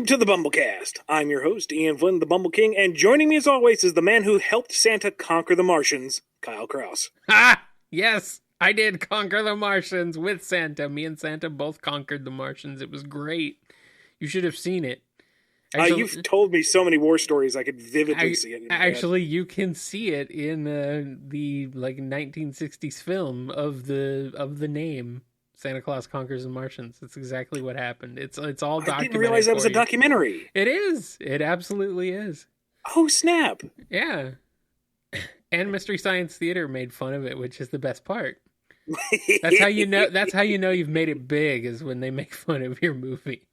to the BumbleKast. I'm your host, Ian Flynn, the Bumble King, and joining me as always is the man who helped Santa conquer the Martians, Kyle Kraus. Ha! Yes, I did conquer the Martians with Santa. Me and Santa both conquered the Martians. It was great. You should have seen it. You've told me so many war stories I could vividly see it. Actually, you can see it in the 1960s film of the name Santa Claus Conquers the Martians. It's exactly what happened. It's all documented. I didn't realize that was a documentary. It is. It absolutely is. Oh, snap. Yeah. And Mystery Science Theater made fun of it, which is the best part. That's how you know. That's how you know you've made it big, is when they make fun of your movie.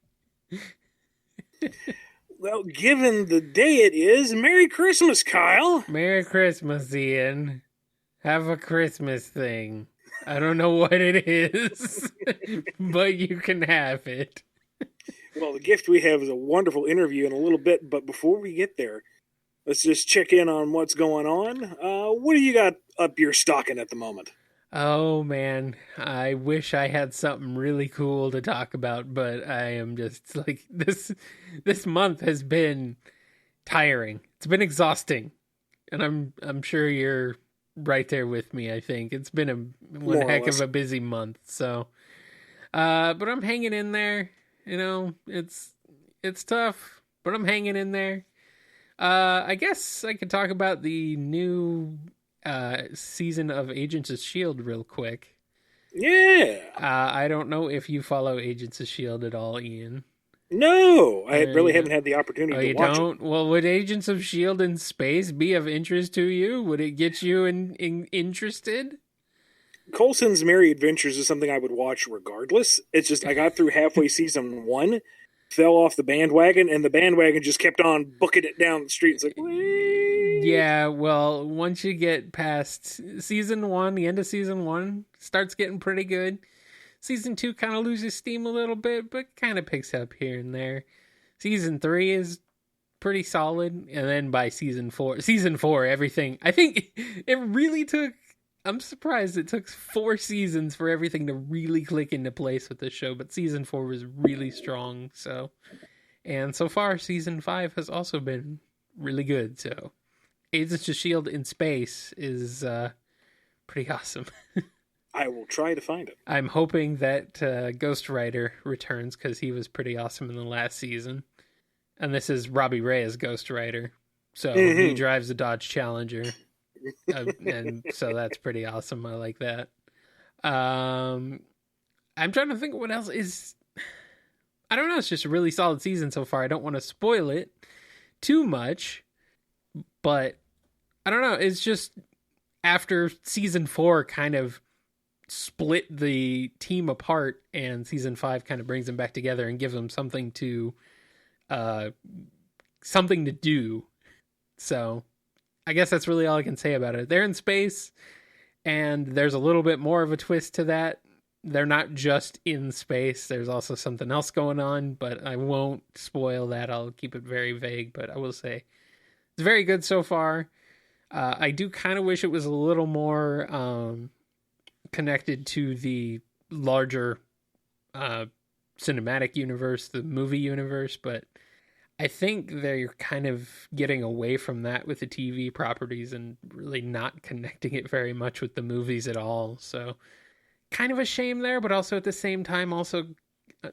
Well, given the day it is, Merry Christmas, Kyle. Merry Christmas, Ian. Have a Christmas thing. I don't know what it is, but you can have it. Well, the gift we have is a wonderful interview in a little bit, but before we get there, let's just check in on what's going on. What do you got up your stocking at the moment? Oh, man. I wish I had something really cool to talk about, but I am just like, this month has been tiring. It's been exhausting. And I'm sure you're right there with me. I think it's been one heck of a busy month. So, but I'm hanging in there. You know, it's tough, but I'm hanging in there. I guess I could talk about the new season of Agents of S.H.I.E.L.D. real quick. Yeah. I don't know if you follow Agents of S.H.I.E.L.D. at all, Ian. No, I really haven't had the opportunity to watch it. Well, would Agents of S.H.I.E.L.D. in space be of interest to you? Would it get you interested? Coulson's Merry Adventures is something I would watch regardless. It's just I got through halfway season 1, fell off the bandwagon, and the bandwagon just kept on booking it down the street. It's like, whee! Yeah, well, once you get past season 1, the end of season 1 starts getting pretty good. Season 2 kind of loses steam a little bit, but kind of picks up here and there. Season 3 is pretty solid, and then by season 4, everything, I think it really took, I'm surprised it took 4 seasons for everything to really click into place with the show, but season 4 was really strong, so. And so far, season 5 has also been really good, so. Agents of S.H.I.E.L.D. in space is pretty awesome. I will try to find it. I'm hoping that Ghost Rider returns, because he was pretty awesome in the last season. And this is Robbie Ray as Ghost Rider. So he drives a Dodge Challenger. And so that's pretty awesome. I like that. I'm trying to think what else is... I don't know. It's just a really solid season so far. I don't want to spoil it too much. But I don't know. It's just after season 4 kind of split the team apart, and season 5 kind of brings them back together and gives them something to do. So I guess that's really all I can say about it. They're in space, and there's a little bit more of a twist to that. They're not just in space. There's also something else going on, but I won't spoil that. I'll keep it very vague, but I will say it's very good so far. I do kind of wish it was a little more connected to the larger cinematic universe, the movie universe, but I think they're kind of getting away from that with the TV properties and really not connecting it very much with the movies at all. So kind of a shame there, but also at the same time, also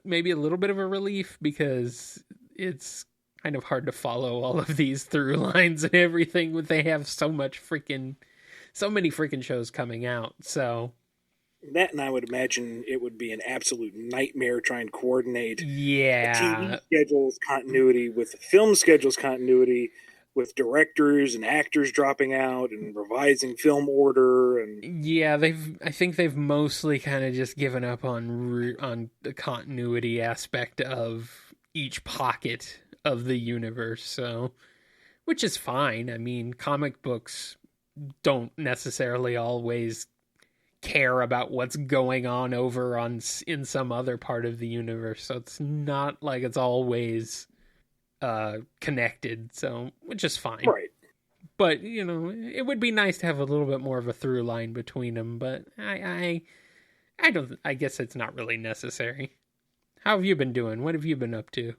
maybe a little bit of a relief, because it's kind of hard to follow all of these through lines and everything when they have so many freaking shows coming out. So that, and I would imagine it would be an absolute nightmare trying to coordinate TV schedules continuity with the film schedules continuity, with directors and actors dropping out and revising film order. And yeah, I think they've mostly kind of just given up on the continuity aspect of each pocket of the universe. So, which is fine. I mean, comic books don't necessarily always care about what's going on in some other part of the universe, so it's not like it's always connected, so which is fine, right? But you know, it would be nice to have a little bit more of a through line between them, but I guess it's not really necessary. How have you been doing? What have you been up to?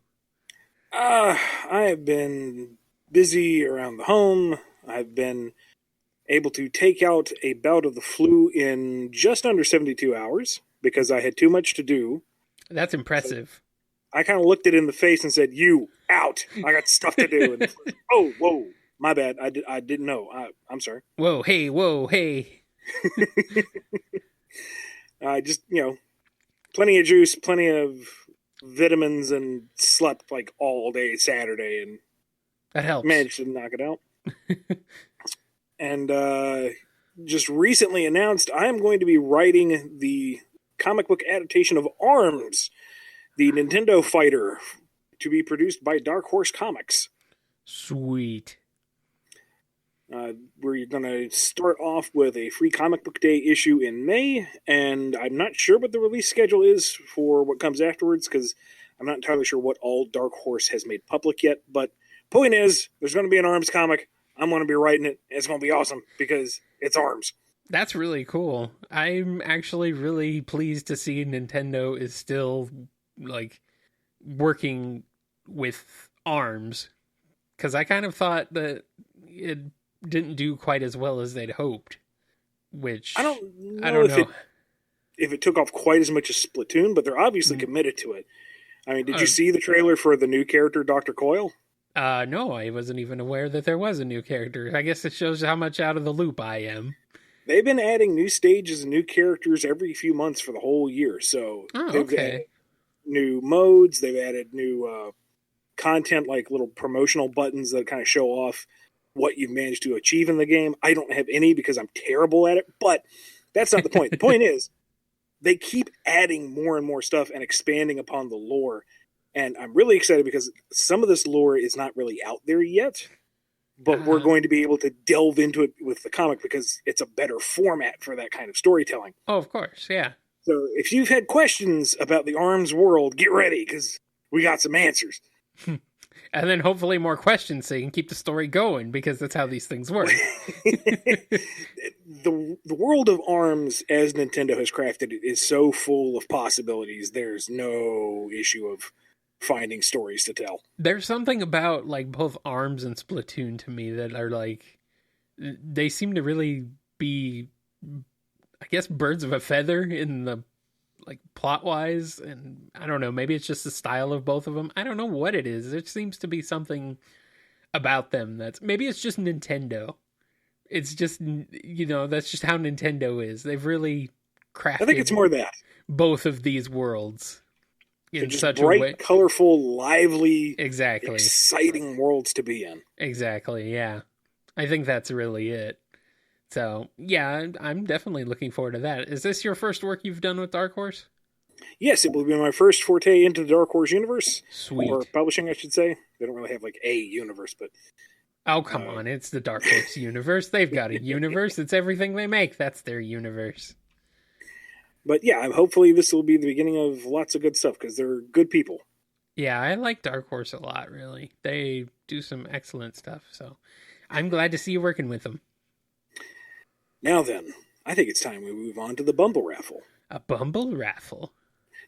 I have been busy around the home. I've been able to take out a bout of the flu in just under 72 hours because I had too much to do. That's So impressive. I kind of looked it in the face and said, "You out! I got stuff to do." And oh, whoa, my bad. I didn't know. I'm sorry. Whoa, hey, whoa, hey. I just plenty of juice, plenty of vitamins, and slept like all day Saturday and That helps. managed to knock it out. And just recently announced I am going to be writing the comic book adaptation of Arms, the Nintendo fighter, to be produced by Dark Horse Comics. Sweet. We're going to start off with a free comic book day issue in May, and I'm not sure what the release schedule is for what comes afterwards because I'm not entirely sure what all Dark Horse has made public yet. But point is, there's going to be an Arms comic. I'm going to be writing it. And it's going to be awesome because it's Arms. That's really cool. I'm actually really pleased to see Nintendo is still like working with Arms because I kind of thought that it didn't do quite as well as they'd hoped. Which I don't know, I don't know. If it took off quite as much as Splatoon, but they're obviously committed to it. I mean, did you see the trailer for the new character, Dr. Coyle? No, I wasn't even aware that there was a new character. I guess it shows how much out of the loop I am. They've been adding new stages and new characters every few months for the whole year. So they've added new modes. They've added new content, like little promotional buttons that kind of show off what you've managed to achieve in the game. I don't have any because I'm terrible at it, but that's not the point. The point is they keep adding more and more stuff and expanding upon the lore. And I'm really excited because some of this lore is not really out there yet, but we're going to be able to delve into it with the comic because it's a better format for that kind of storytelling. Oh, of course, yeah. So if you've had questions about the Arms world, get ready because we got some answers. And then hopefully more questions so you can keep the story going because that's how these things work. The world of Arms, as Nintendo has crafted it, is so full of possibilities. There's no issue of finding stories to tell. There's something about like both Arms and Splatoon to me that are like they seem to really be, I guess, birds of a feather in the like plot wise, and I don't know, maybe it's just the style of both of them. I don't know what it is. There seems to be something about them that's maybe it's just Nintendo. It's just that's just how Nintendo is. They've really crafted. I think it's more that both of these worlds in just such bright, a way, colorful, lively, exactly, exciting worlds to be in. Exactly, yeah. I think that's really it. So, yeah, I'm definitely looking forward to that. Is this your first work you've done with Dark Horse? Yes, it will be my first forte into the Dark Horse universe. Sweet. Or publishing, I should say. They don't really have like a universe, but... Oh, come on. It's the Dark Horse universe. They've got a universe. It's everything they make. That's their universe. But yeah, hopefully this will be the beginning of lots of good stuff because they're good people. Yeah, I like Dark Horse a lot, really. They do some excellent stuff, so I'm glad to see you working with them. Now then, I think it's time we move on to the BumbleRaffle. A BumbleRaffle?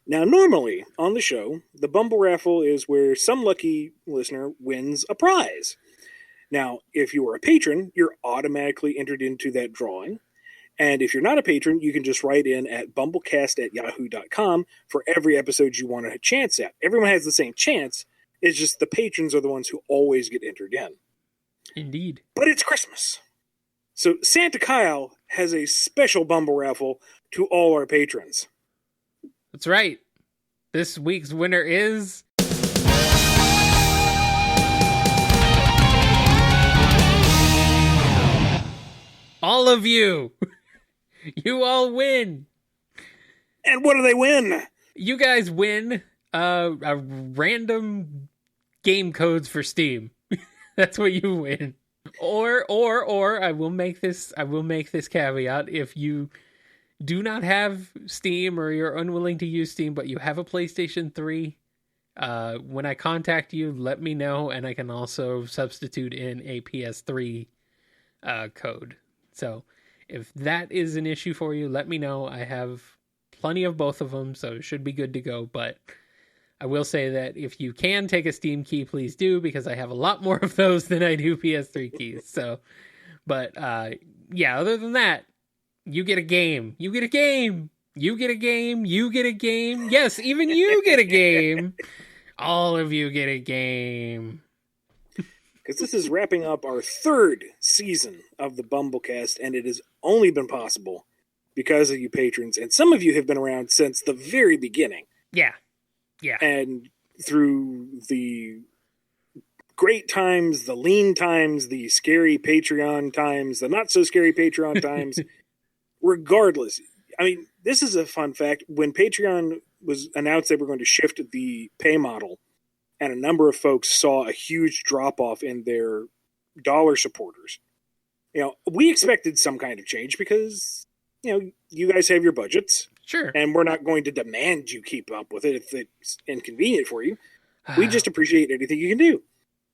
Now, normally on the show, the BumbleRaffle is where some lucky listener wins a prize. Now, if you are a patron, you're automatically entered into that drawing. And if you're not a patron, you can just write in at BumbleKast@yahoo.com for every episode you want a chance at. Everyone has the same chance. It's just the patrons are the ones who always get entered in. Indeed. But it's Christmas. So Santa Kyle has a special BumbleRaffle to all our patrons. That's right. This week's winner is... all of you! You all win! And what do they win? You guys win a random game codes for Steam. That's what you win. Or I will make this caveat: if you do not have Steam or you're unwilling to use Steam, but you have a PlayStation 3, when I contact you, let me know, and I can also substitute in a PS3 code. So if that is an issue for you, let me know. I have plenty of both of them, so it should be good to go. But I will say that if you can take a Steam key, please do, because I have a lot more of those than I do PS3 keys. So, but yeah, other than that, you get a game. You get a game. You get a game. You get a game. Yes, even you get a game. All of you get a game. Because this is wrapping up our 3rd season of the BumbleKast, and it has only been possible because of you patrons. And some of you have been around since the very beginning. Yeah. Yeah. And through the great times, the lean times, the scary Patreon times, the not so scary Patreon times, regardless. I mean, this is a fun fact. When Patreon was announced they were going to shift the pay model, and a number of folks saw a huge drop-off in their dollar supporters, we expected some kind of change because, you guys have your budgets. Sure. And we're not going to demand you keep up with it if it's inconvenient for you. We just appreciate anything you can do.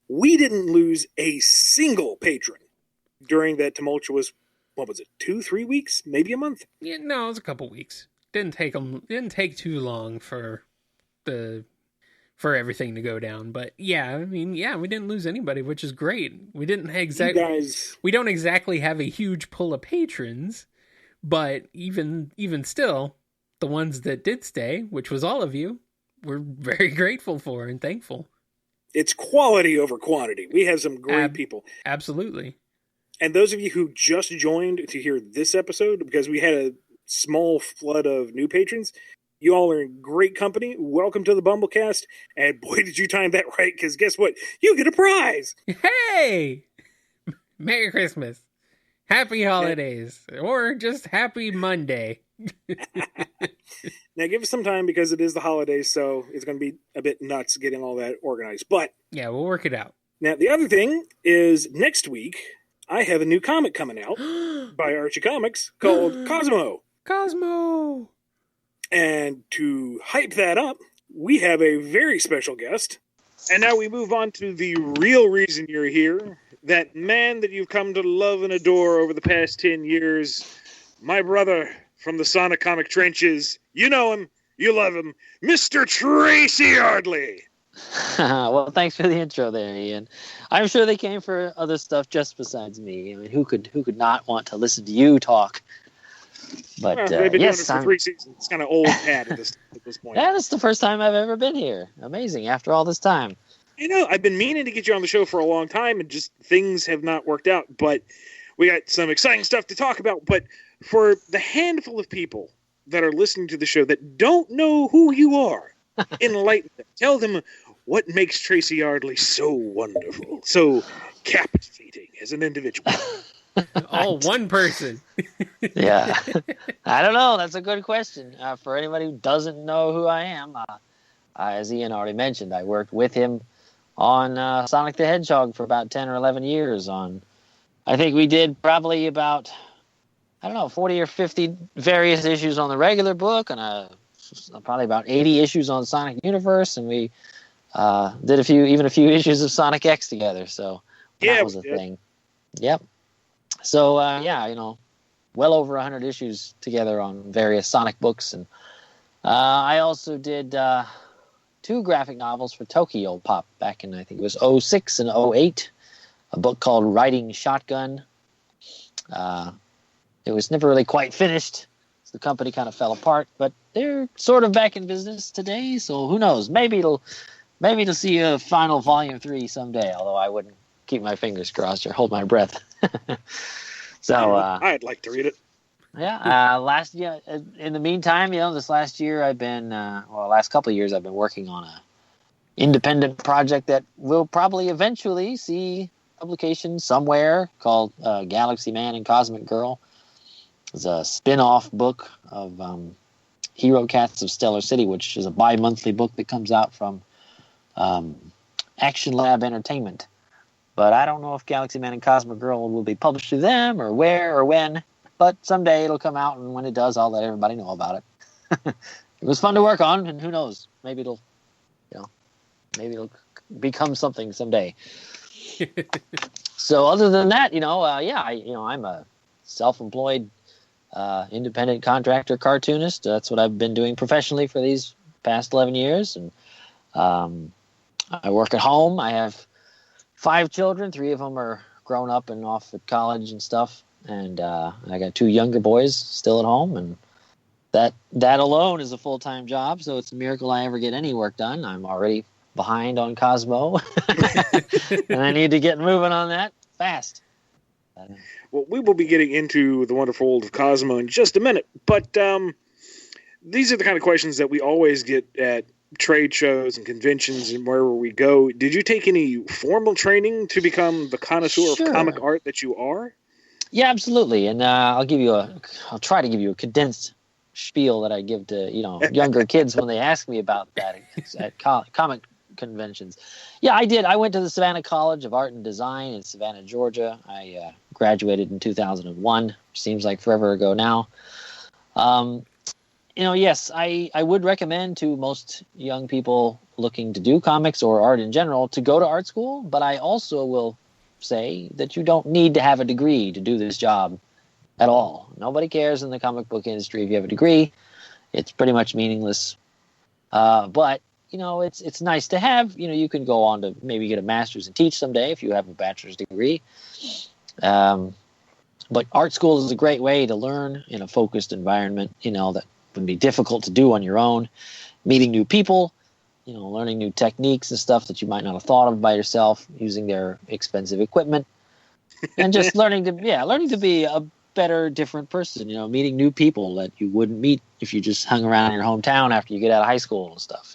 We didn't lose a single patron during that tumultuous, 2-3 weeks, maybe a month? Yeah, no, it was a couple weeks. Didn't take too long for everything to go down. But yeah, I mean, we didn't lose anybody, which is great. We don't exactly have a huge pull of patrons, but even still, the ones that did stay, which was all of you, we're very grateful for and thankful. It's quality over quantity. We have some great people. Absolutely. And those of you who just joined to hear this episode, because we had a small flood of new patrons, you all are in great company. Welcome to the BumbleKast. And boy, did you time that right, because guess what? You get a prize! Hey! Merry Christmas. Happy holidays. Or just happy Monday. Now give us some time because it is the holidays, so it's going to be a bit nuts getting all that organized. But yeah, we'll work it out. Now the other thing is next week I have a new comic coming out by Archie Comics called Cosmo. Cosmo! And to hype that up, we have a very special guest. And now we move on to the real reason you're here. That man that you've come to love and adore over the past 10 years. My brother from the Sonic comic trenches. You know him. You love him. Mr. Tracy Yardley. Well, thanks for the intro there, Ian. I'm sure they came for other stuff just besides me. I mean, who could not want to listen to you talk? But they've been yes, doing it for 3 seasons. It's kind of old hat at this point. Yeah, that's the first time I've ever been here. Amazing, after all this time. I know. I've been meaning to get you on the show for a long time, and just things have not worked out. But we got some exciting stuff to talk about. But for the handful of people that are listening to the show that don't know who you are, enlighten them. Tell them what makes Tracy Yardley so wonderful, so captivating as an individual. All one person. Yeah. I don't know. That's a good question. For anybody who doesn't know who I am, as Ian already mentioned, I worked with him on Sonic the Hedgehog for about 10 or 11 years. I think we did probably about, 40 or 50 various issues on the regular book and probably about 80 issues on Sonic Universe. And we did a few issues of Sonic X together. So that was a thing. Yep. So, well over 100 issues together on various Sonic books. And I also did 2 graphic novels for Tokyo Pop back in, I think it was 06 and 08, a book called Riding Shotgun. It was never really quite finished. So the company kind of fell apart, but they're sort of back in business today. So who knows? Maybe it'll see a final volume 3 someday, although I wouldn't keep my fingers crossed or hold my breath. So I'd like to read it. Yeah. Last year, in the meantime, this last year I've been, last couple of years I've been working on a independent project that will probably eventually see publication somewhere called Galaxy Man and Cosmic Girl. It's a spin-off book of Hero Cats of Stellar City, which is a bi-monthly book that comes out from Action Lab Entertainment. But I don't know if Galaxy Man and Cosmic Girl will be published through them or where or when. But someday it'll come out, and when it does, I'll let everybody know about it. It was fun to work on, and who knows? Maybe it'll become something someday. So other than that, I'm a self-employed independent contractor cartoonist. That's what I've been doing professionally for these past 11 years, and I work at home. I have 5 children. 3 of them are grown up and off at college and stuff. And I got 2 younger boys still at home. And that alone is a full-time job. So it's a miracle I ever get any work done. I'm already behind on Cosmo. And I need to get moving on that fast. Well, we will be getting into the wonderful world of Cosmo in just a minute. But these are the kind of questions that we always get at trade shows and conventions and wherever we go. Did you take any formal training to become the connoisseur of comic art that you are? Yeah, absolutely. And I'll try to give you a condensed spiel that I give to younger kids when they ask me about that at comic conventions. Yeah, I did. I went to the Savannah College of Art and Design in Savannah, Georgia. I graduated in 2001. Seems like forever ago now. Yes, I would recommend to most young people looking to do comics or art in general to go to art school, but I also will say that you don't need to have a degree to do this job at all. Nobody cares in the comic book industry if you have a degree. It's pretty much meaningless. But it's nice to have. You can go on to maybe get a master's and teach someday if you have a bachelor's degree. But art school is a great way to learn in a focused environment, that would be difficult to do on your own. Meeting new people, learning new techniques and stuff that you might not have thought of by yourself, using their expensive equipment, and just learning to be a better, different person, meeting new people that you wouldn't meet if you just hung around in your hometown after you get out of high school and stuff.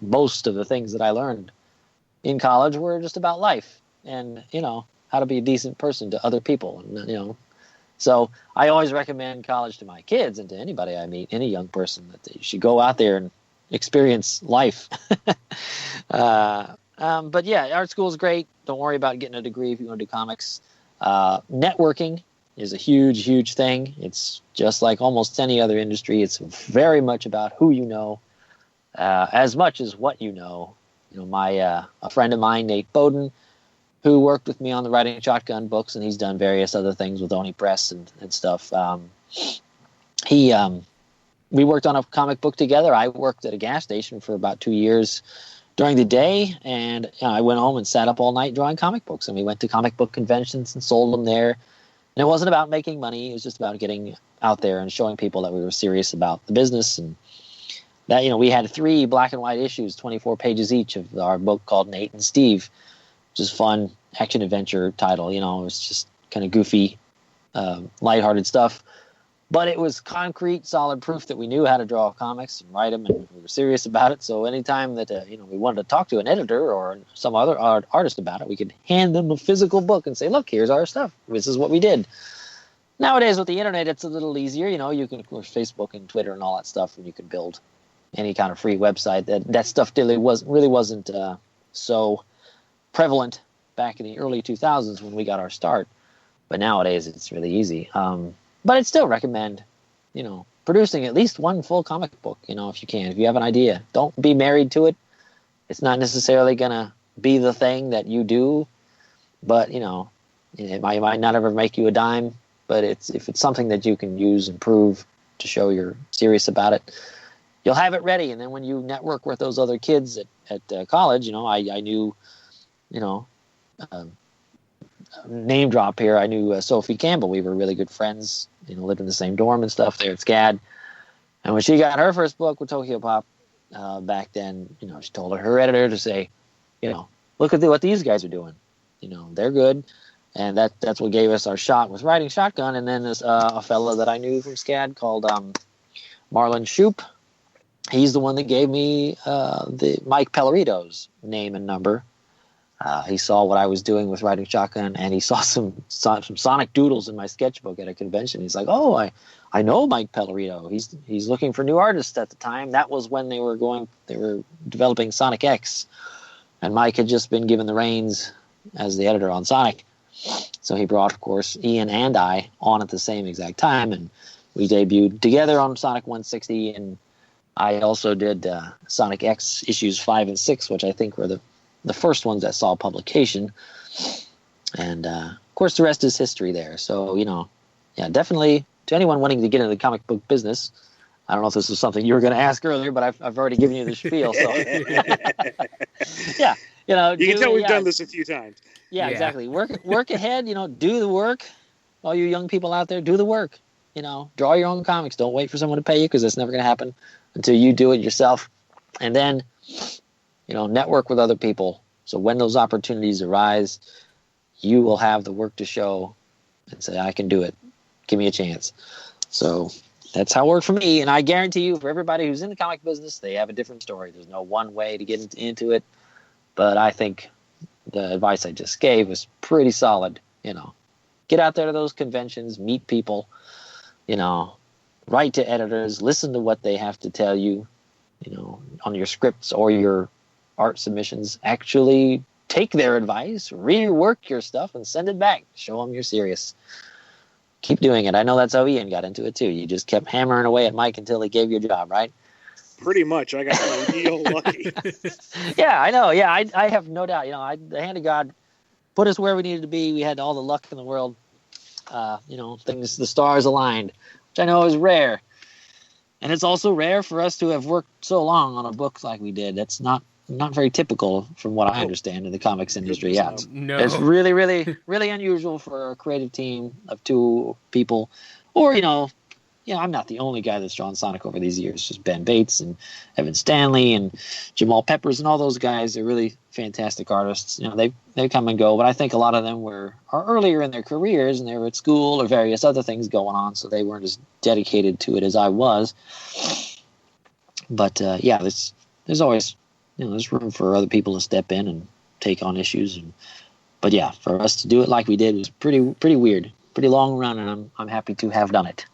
Most of the things that I learned in college were just about life and, how to be a decent person to other people. And, so I always recommend college to my kids and to anybody I meet, any young person, that they should go out there and experience life. But yeah, art school is great. Don't worry about getting a degree if you want to do comics. Networking is a huge, huge thing. It's just like almost any other industry. It's very much about who you know, as much as what you know. A friend of mine, Nate Bowden, who worked with me on the Writing Shotgun books, and he's done various other things with Oni Press and stuff. We worked on a comic book together. I worked at a gas station for about 2 years during the day, and I went home and sat up all night drawing comic books. And we went to comic book conventions and sold them there. And it wasn't about making money. It was just about getting out there and showing people that we were serious about the business. And that, we had 3 black and white issues, 24 pages each, of our book called Nate and Steve, which is fun action adventure title. It was just kind of goofy, lighthearted stuff. But it was concrete, solid proof that we knew how to draw comics and write them, and we were serious about it. So anytime that we wanted to talk to an editor or some other artist about it, we could hand them a physical book and say, "Look, here's our stuff. This is what we did." Nowadays with the internet, it's a little easier. You can, of course, Facebook and Twitter and all that stuff, and you can build any kind of free website. That stuff really wasn't so prevalent back in the early 2000s when we got our start. But nowadays, it's really easy. But I'd still recommend, producing at least one full comic book, if you can. If you have an idea, don't be married to it. It's not necessarily going to be the thing that you do, but, it might not ever make you a dime. But if it's something that you can use and prove to show you're serious about it, you'll have it ready. And then when you network with those other kids at college, I knew, name drop here, I knew Sophie Campbell. We were really good friends, lived in the same dorm and stuff there at SCAD. And when she got her first book with Tokyo Pop back then, she told her editor to say, look at what these guys are doing. They're good. And that's what gave us our shot with Writing Shotgun. And then there's a fellow that I knew from SCAD called Marlon Shoup. He's the one that gave me the Mike Pellerito's name and number. He saw what I was doing with Writing Shotgun, and he saw some Sonic doodles in my sketchbook at a convention. He's like, "Oh, I know Mike Pellerito. He's looking for new artists at the time." That was when they were developing Sonic X, and Mike had just been given the reins as the editor on Sonic. So he brought, of course, Ian and I on at the same exact time, and we debuted together on Sonic 160. And I also did Sonic X issues 5 and 6, which I think were the first ones that saw publication. And of course the rest is history there. So definitely to anyone wanting to get into the comic book business, I don't know if this was something you were going to ask earlier, but I've already given you the spiel. So, yeah, you can tell we've done this a few times. Yeah, exactly. Work ahead. Do the work. All you young people out there, do the work. Draw your own comics. Don't wait for someone to pay you, because that's never going to happen until you do it yourself. And then, network with other people. So when those opportunities arise, you will have the work to show and say, I can do it. Give me a chance. So that's how it worked for me. And I guarantee you, for everybody who's in the comic business, they have a different story. There's no one way to get into it. But I think the advice I just gave was pretty solid. Get out there to those conventions, meet people, write to editors, listen to what they have to tell you, on your scripts or your art submissions. Actually take their advice, rework your stuff, and send it back. Show them you're serious. Keep doing it. I know that's how Ian got into it too. You just kept hammering away at Mike until he gave you a job, right? Pretty much. I got real lucky. Yeah, I know. Yeah, I have no doubt. The hand of God put us where we needed to be. We had all the luck in the world. Things, the stars aligned, which I know is rare. And it's also rare for us to have worked so long on a book like we did. That's not very typical from what I understand in the comics industry. Yeah, no. It's really, really, really unusual for a creative team of two people. Or, I'm not the only guy that's drawn Sonic over these years. Just Ben Bates and Evan Stanley and Jamal Peppers and all those guys. They're really fantastic artists. They come and go, but I think a lot of them are earlier in their careers and they were at school or various other things going on, so they weren't as dedicated to it as I was. But there's always there's room for other people to step in and take on issues. But yeah, for us to do it like we did was pretty weird, pretty long run, and I'm happy to have done it.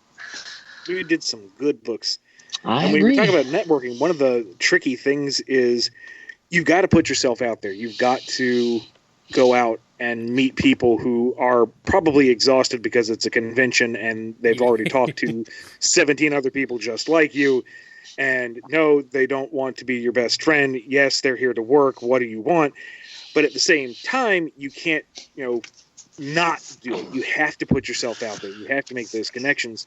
We did some good books. I agree. agree. We talk about networking. One of the tricky things is you've got to put yourself out there. You've got to go out and meet people who are probably exhausted because it's a convention and they've already talked to 17 other people just like you. And no, they don't want to be your best friend. Yes, they're here to work. What do you want? But at the same time, you can't, not do it. You have to put yourself out there. You have to make those connections.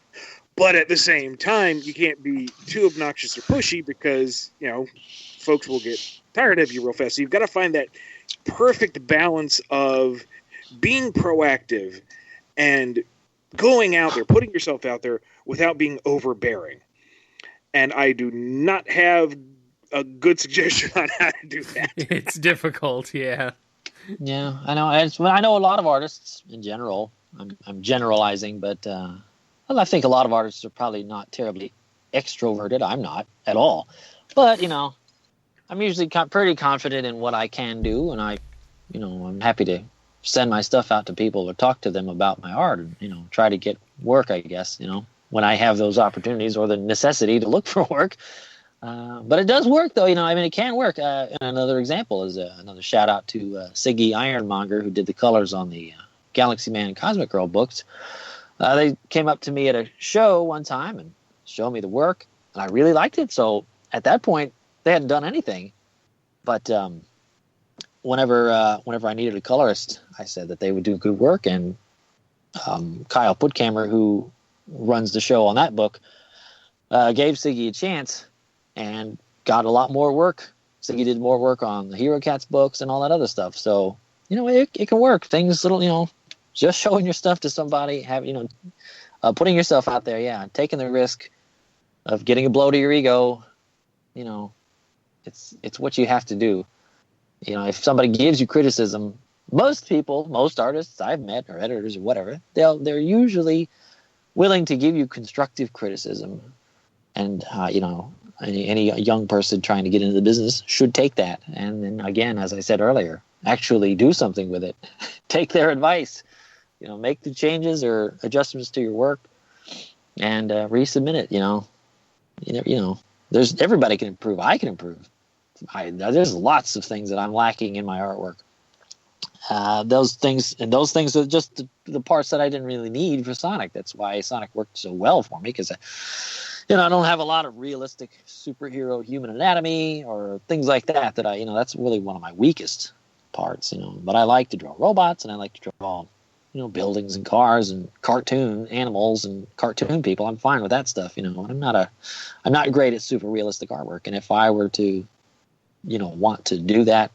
But at the same time, you can't be too obnoxious or pushy because, folks will get tired of you real fast. So you've got to find that perfect balance of being proactive and going out there, putting yourself out there without being overbearing. And I do not have a good suggestion on how to do that. It's difficult, yeah. Yeah, I know. I know a lot of artists in general. I'm generalizing, but I think a lot of artists are probably not terribly extroverted. I'm not at all. But, I'm usually pretty confident in what I can do, and I'm happy to send my stuff out to people or talk to them about my art and, try to get work, I guess, when I have those opportunities or the necessity to look for work. But it does work, though. It can work. And another example is another shout out to Siggy Ironmonger, who did the colors on the Galaxy Man and Cosmic Girl books. They came up to me at a show one time and showed me the work, and I really liked it. So at that point, they hadn't done anything. But whenever I needed a colorist, I said that they would do good work. And Kyle Puttkammer, who runs the show on that book, gave Siggy a chance and got a lot more work. Siggy did more work on the Hero Cats books and all that other stuff. So, it can work. Things little, just showing your stuff to somebody, putting yourself out there, yeah, taking the risk of getting a blow to your ego, it's what you have to do. If somebody gives you criticism, most artists I've met or editors or whatever, they're usually willing to give you constructive criticism. And, any young person trying to get into the business should take that. And then again, as I said earlier, actually do something with it. Take their advice. Make the changes or adjustments to your work and resubmit it. There's everybody can improve. I can improve. There's lots of things that I'm lacking in my artwork. Those things are just the parts that I didn't really need for Sonic. That's why Sonic worked so well for me, because I don't have a lot of realistic superhero human anatomy or things like that. That's really one of my weakest parts. But I like to draw robots and I like to draw buildings and cars and cartoon animals and cartoon people. I'm fine with that stuff. I'm not great at super realistic artwork. And if I were to, want to do that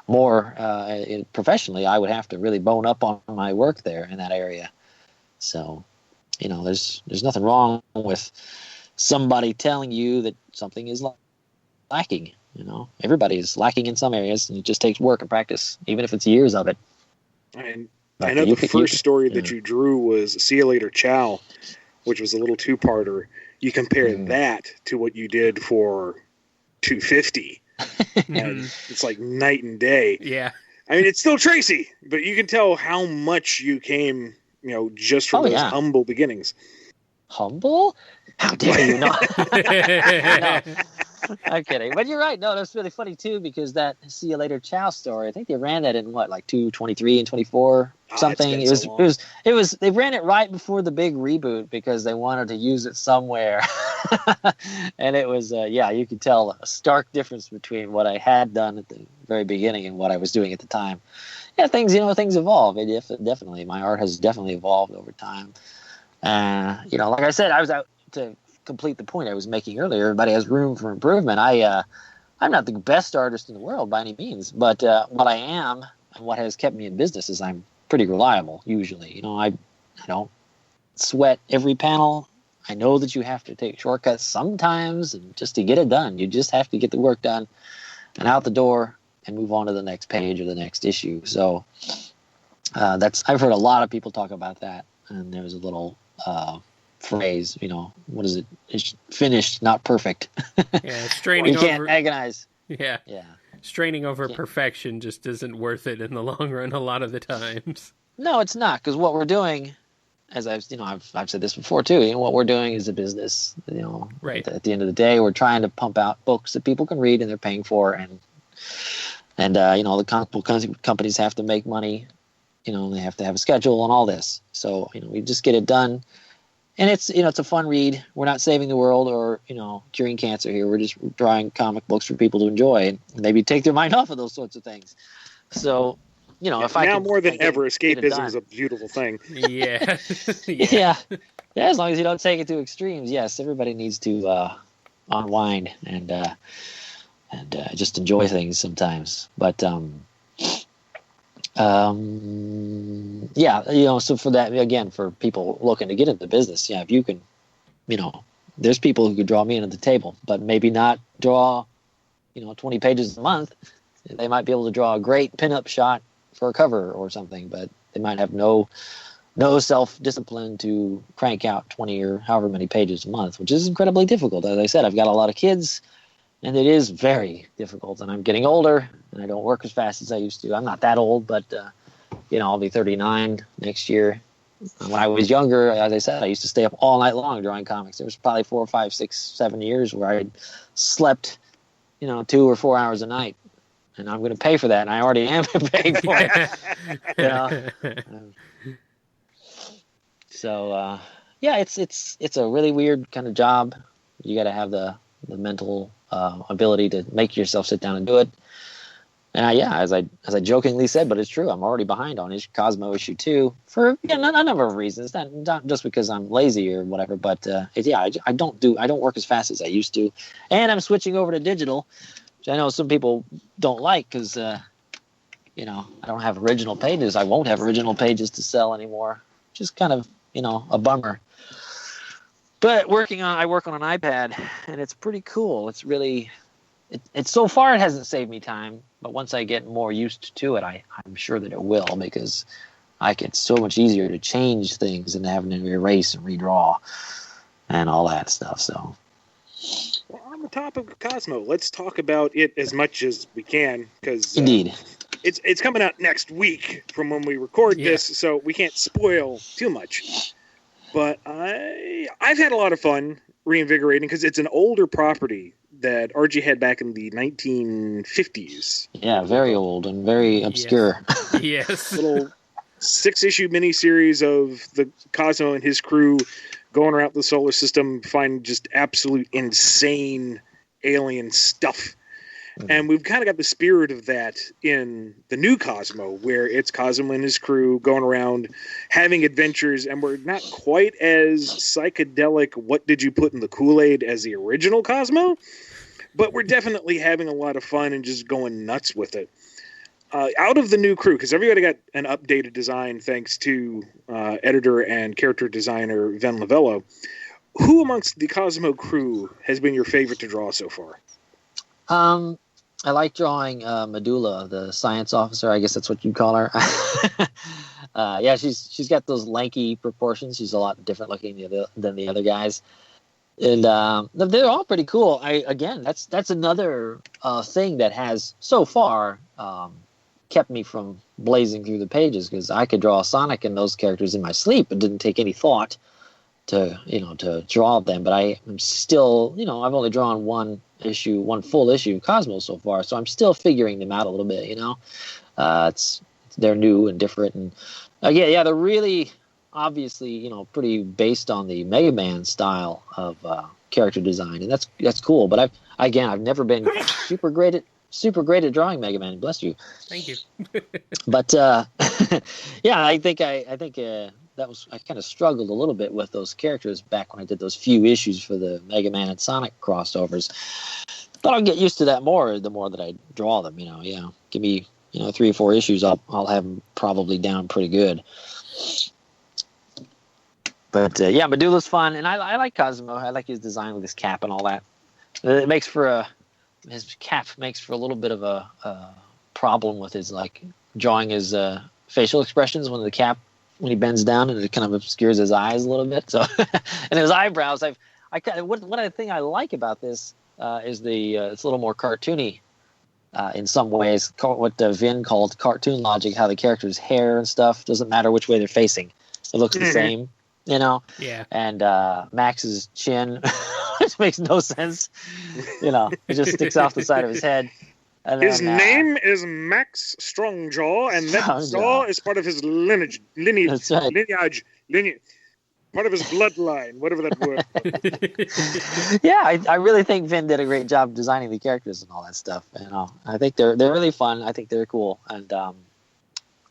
more professionally, I would have to really bone up on my work there in that area. So, there's nothing wrong with somebody telling you that something is lacking. Everybody is lacking in some areas, and it just takes work and practice, even if it's years of it. And I know the first story that you drew was "See You Later, Chow," which was a little two-parter. You compare that to what you did for 250, and it's like night and day. Yeah, I mean, it's still Tracy, but you can tell how much you came, just from those humble beginnings. Humble? How dare you not? No, I'm kidding. But you're right. No, that's really funny too, because that "See You Later, Chow" story, I think they ran that in like 223 and 24 something. It was they ran it right before the big reboot because they wanted to use it somewhere. And it was you could tell a stark difference between what I had done at the very beginning and what I was doing at the time. Yeah, things evolve. Definitely, my art has definitely evolved over time. Like I said, I was out to complete the point I was making earlier. Everybody has room for improvement. I'm not the best artist in the world by any means, but what I am and what has kept me in business is I'm pretty reliable usually. I don't sweat every panel. I know that you have to take shortcuts sometimes, and just to get it done, you just have to get the work done and out the door and move on to the next page or the next issue. So I've heard a lot of people talk about that, and there was a little phrase, what is it? It's finished, not perfect. Yeah, straining you can't agonize. Yeah. Straining over perfection just isn't worth it in the long run a lot of the times. No, it's not, because what we're doing, as I've said this before too, what we're doing is a business. Right. At the end of the day, we're trying to pump out books that people can read and they're paying for, and the comic book companies have to make money. They have to have a schedule and all this. So, we just get it done. And it's a fun read. We're not saving the world or, curing cancer here. We're just drawing comic books for people to enjoy and maybe take their mind off of those sorts of things. So, if I now more than ever, escapism is a beautiful thing. Yeah. Yeah. As long as you don't take it to extremes. Yes, everybody needs to unwind and just enjoy things sometimes. But so for that, again, for people looking to get into the business, if you can, there's people who could draw me into the table, but maybe not draw, 20 pages a month. They might be able to draw a great pinup shot for a cover or something, but they might have no self-discipline to crank out 20 or however many pages a month, which is incredibly difficult. As I said, I've got a lot of kids, and it is very difficult, and I'm getting older, and I don't work as fast as I used to. I'm not that old, but, I'll be 39 next year. When I was younger, as I said, I used to stay up all night long drawing comics. There was probably 4, 5, 6, 7 years where I slept, 2 or 4 hours a night, and I'm going to pay for that, and I already am paying for it. So, it's a really weird kind of job. You got to have the mental ability to make yourself sit down and do it. And as I jokingly said, but it's true, I'm already behind on Cosmo issue 2 for a number of reasons. Not just because I'm lazy or whatever, but I don't work as fast as I used to, and I'm switching over to digital, which I know some people don't like because I don't have original pages. I won't have original pages to sell anymore, which is kind of a bummer. But I work on an iPad, and it's pretty cool. It's really, it's so far it hasn't saved me time, but once I get more used to it, I'm sure that it will, because it's so much easier to change things than having to erase and redraw and all that stuff. So, well, on the topic of Cosmo, let's talk about it as much as we can, because indeed, it's coming out next week from when we record this, so we can't spoil too much. But I've had a lot of fun reinvigorating, because it's an older property that RG had back in the 1950s. Yeah, very old and very obscure. Yes. Little 6-issue miniseries of the Cosmo and his crew going around the solar system, finding just absolute insane alien stuff. And we've kind of got the spirit of that in the new Cosmo, where it's Cosmo and his crew going around having adventures, and we're not quite as psychedelic, what did you put in the Kool-Aid, as the original Cosmo, but we're definitely having a lot of fun and just going nuts with it. Out of the new crew, because everybody got an updated design thanks to editor and character designer Ven Lavello, who amongst the Cosmo crew has been your favorite to draw so far? I like drawing Medulla, the science officer. I guess that's what you call her. Yeah, she's got those lanky proportions. She's a lot different looking than the other guys, and they're all pretty cool. That's another thing that has so far kept me from blazing through the pages, because I could draw Sonic and those characters in my sleep and didn't take any thought to draw them. But I'm still, I've only drawn one full issue of Cosmo so far, so I'm still figuring them out a little bit. They're new and different, and they're really obviously pretty based on the Mega Man style of character design, and that's cool. But I've never been super great at drawing Mega Man. Bless you. Thank you. But I think I kind of struggled a little bit with those characters back when I did those few issues for the Mega Man and Sonic crossovers. But I'll get used to that the more that I draw them. Give me 3 or 4 issues, I'll have them probably down pretty good. But Medulla's fun, and I like Cosmo. I like his design with his cap and all that. It makes for his cap makes for a little bit of a problem with his drawing his facial expressions when he bends down, and it kind of obscures his eyes a little bit. So, and his eyebrows. One thing I like about this is it's a little more cartoony in some ways. What Vin called cartoon logic, how the character's hair and stuff doesn't matter which way they're facing; it looks the same. Yeah. And Max's chin, which makes no sense. It just sticks off the side of his head. And his name is Max Strongjaw, and that jaw is part of his lineage. That's right. Lineage, part of his bloodline, whatever that word was. Yeah, I really think Vin did a great job designing the characters and all that stuff. I think they're really fun. I think they're cool, and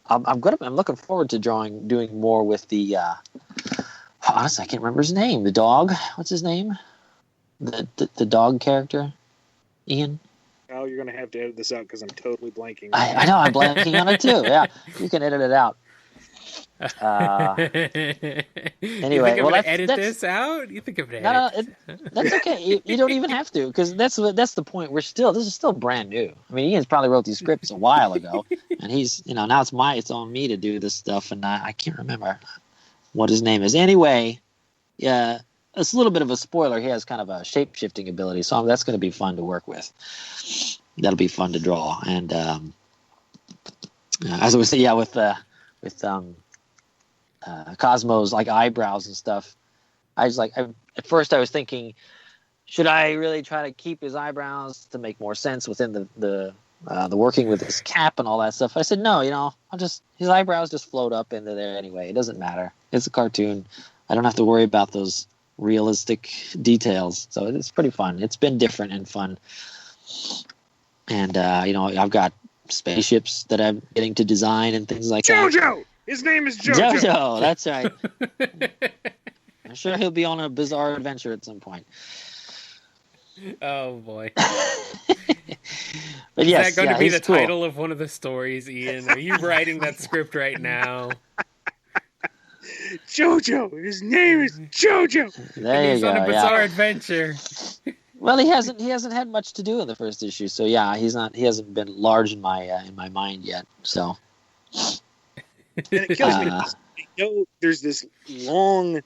I'm looking forward to doing more with the. Honestly, I can't remember his name. The dog. What's his name? The dog character. Ian. Oh, you're going to have to edit this out because I'm totally blanking. I know, I'm blanking on it too. Yeah, you can edit it out. Anyway, you think edit this out? You think of it? No, that's okay. You don't even have to, because that's the point. This is still brand new. I mean, Ian's probably wrote these scripts a while ago, and he's now it's on me to do this stuff, and I can't remember what his name is. Anyway, yeah. It's a little bit of a spoiler. He has kind of a shape-shifting ability, so that's going to be fun to work with. That'll be fun to draw. And as I was saying, with Cosmo's eyebrows and stuff, at first I was thinking, should I really try to keep his eyebrows to make more sense within the working with his cap and all that stuff? I said no. His eyebrows just float up into there anyway. It doesn't matter. It's a cartoon. I don't have to worry about those realistic details, so it's pretty fun. It's been different and fun, and I've got spaceships that I'm getting to design and things like that. Jojo! His name is Jojo! Jojo, that's right. I'm sure he'll be on a bizarre adventure at some point. Oh boy. But is yes, that going to be the cool. title of one of the stories, Ian? Are you writing that script right now? Jojo. His name is Jojo. There He's you go. on a bizarre adventure. Well, he hasn't had much to do in the first issue, so yeah, he hasn't been large in my mind yet. So. And it kills me. There's this long,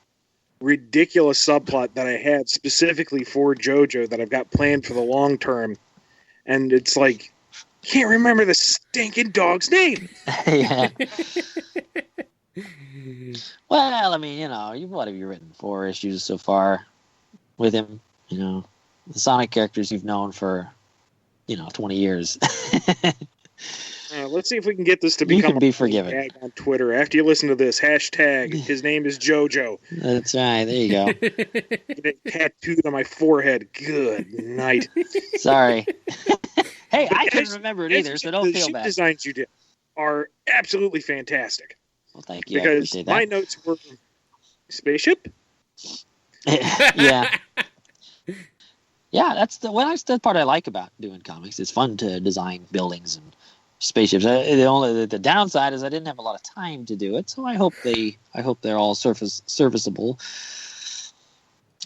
ridiculous subplot that I had specifically for JoJo that I've got planned for the long term, and it's can't remember the stinking dog's name. Yeah. Well, I mean, what have you written? 4 issues so far with him. The Sonic characters you've known for, 20 years. Let's see if we can get this to become be forgiven. Tag on Twitter. After you listen to this, hashtag his name is JoJo. That's right. There you go. Get it tattooed on my forehead. Good night. Sorry. Hey, I couldn't remember it either, so don't the feel ship bad. designs you did are absolutely fantastic. Well, thank you. I Because appreciate that. my notes were spaceship. Yeah. Yeah, that's the part I like about doing comics. It's fun to design buildings and spaceships. The downside is I didn't have a lot of time to do it, so I hope they're all serviceable.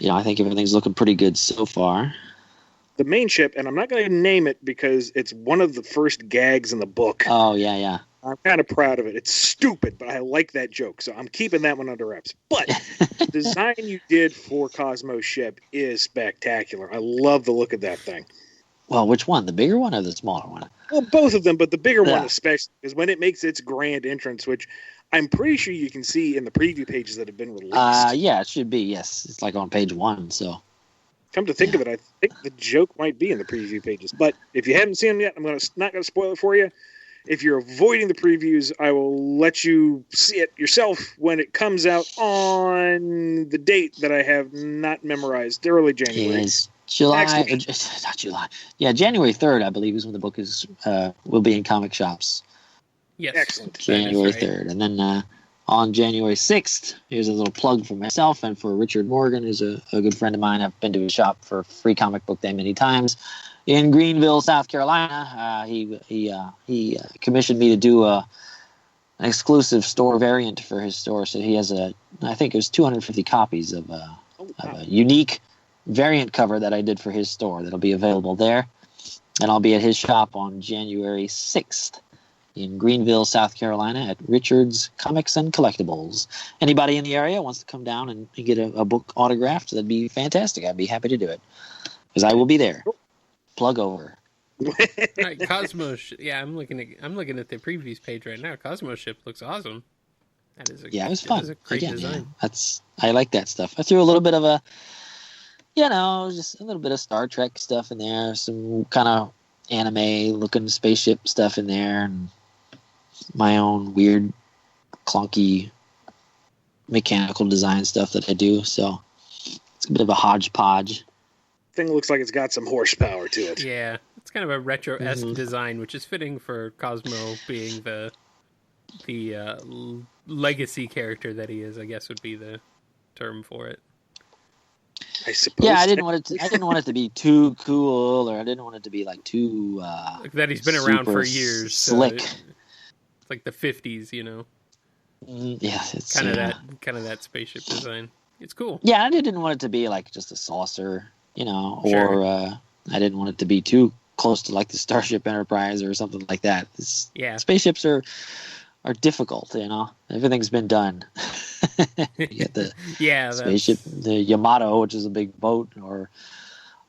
I think everything's looking pretty good so far. The main ship, and I'm not going to name it because it's one of the first gags in the book. Oh, yeah. I'm kind of proud of it. It's stupid, but I like that joke, so I'm keeping that one under wraps. But the design you did for Cosmo's ship is spectacular. I love the look of that thing. Well, which one? The bigger one or the smaller one? Well, both of them, but the bigger one especially, because when it makes its grand entrance, which I'm pretty sure you can see in the preview pages that have been released. Yeah, it should be, yes. It's like on page 1, so... Come to think of it, I think the joke might be in the preview pages. But if you haven't seen them yet, I'm not going to spoil it for you. If you're avoiding the previews, I will let you see it yourself when it comes out on the date that I have not memorized, early January. It's July, not July. Yeah, January 3rd, I believe, is when the book will be in comic shops. Yes. Excellent. January 3rd. And then on January 6th, here's a little plug for myself and for Richard Morgan, who's a good friend of mine. I've been to his shop for Free Comic Book Day many times. In Greenville, South Carolina, he commissioned me to do an exclusive store variant for his store. So he has I think it was 250 copies of a unique variant cover that I did for his store that'll be available there. And I'll be at his shop on January 6th in Greenville, South Carolina at Richard's Comics and Collectibles. Anybody in the area wants to come down and get a book autographed, that'd be fantastic. I'd be happy to do it because I will be there. Plug over. All right, Cosmo. I'm looking at the previews page right now. Cosmo ship looks awesome. That is it was fun. That is a great design. Yeah, I like that stuff. I threw a little bit of just a little bit of Star Trek stuff in there, some kind of anime looking spaceship stuff in there, and my own weird, clunky, mechanical design stuff that I do. So it's a bit of a hodgepodge. Thing looks like it's got some horsepower to it. Yeah, it's kind of a retro-esque design, which is fitting for Cosmo being the legacy character that he is. I guess would be the term for it. I suppose. Yeah, I didn't want it to be too cool, or I didn't want it to be like too that he's been around for years. Slick. So it's like the 50s, Yeah, it's kind of that spaceship design. It's cool. Yeah, I didn't want it to be like just a saucer. Sure. Or I didn't want it to be too close to like the Starship Enterprise or something like that. Spaceships are difficult, Everything's been done. You get the spaceship, the Yamato, which is a big boat, or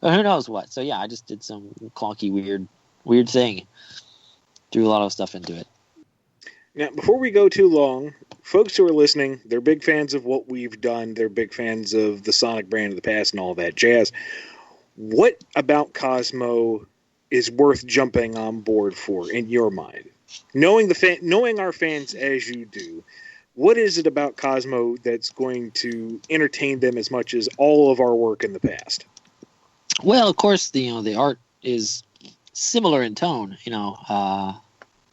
who knows what. So yeah, I just did some clunky, weird thing. Threw a lot of stuff into it. Now, before we go too long, folks who are listening, they're big fans of what we've done. They're big fans of the Sonic brand of the past and all that jazz. What about Cosmo is worth jumping on board for, in your mind? Knowing our fans as you do, what is it about Cosmo that's going to entertain them as much as all of our work in the past? Well, of course, the art is similar in tone.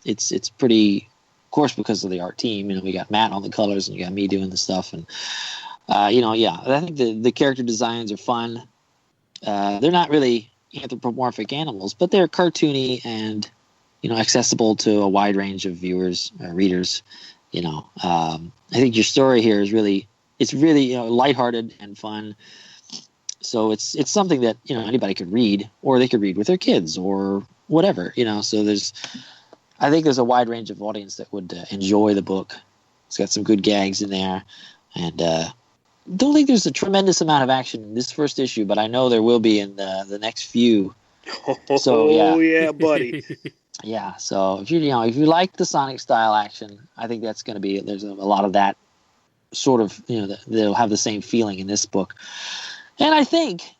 It's pretty. Of course, because of the art team, we got Matt on the colors and you got me doing the stuff, and I think the character designs are fun. They're not really anthropomorphic animals, but they're cartoony and accessible to a wide range of viewers, readers. I think your story here is really lighthearted and fun. So it's something that anybody could read, or they could read with their kids or whatever. So I think there's a wide range of audience that would enjoy the book. It's got some good gags in there, and don't think there's a tremendous amount of action in this first issue, but I know there will be in the next few. So yeah, buddy. Yeah, so if you like the Sonic style action, I think that's going to be there's a lot of that sort of they'll have the same feeling in this book, and I think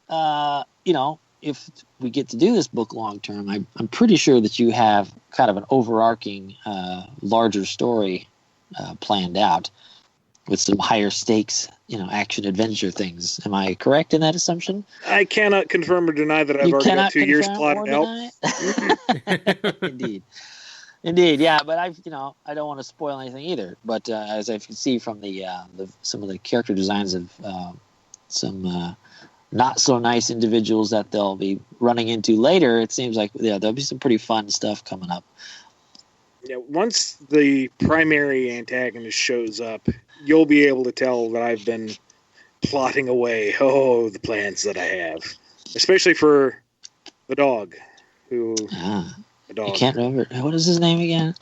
if we get to do this book long term, I'm pretty sure that you have kind of an overarching, larger story planned out. with some higher stakes, action adventure things. Am I correct in that assumption? I cannot confirm or deny that I've already got 2 years plotted out. Indeed, yeah, but I don't want to spoil anything either. But as I can see from the some of the character designs of some not so nice individuals that they'll be running into later, it seems like there'll be some pretty fun stuff coming up. Yeah, once the primary antagonist shows up, you'll be able to tell that I've been plotting away. Oh, the plans that I have, especially for the dog. The dog. I can't remember. What is his name again?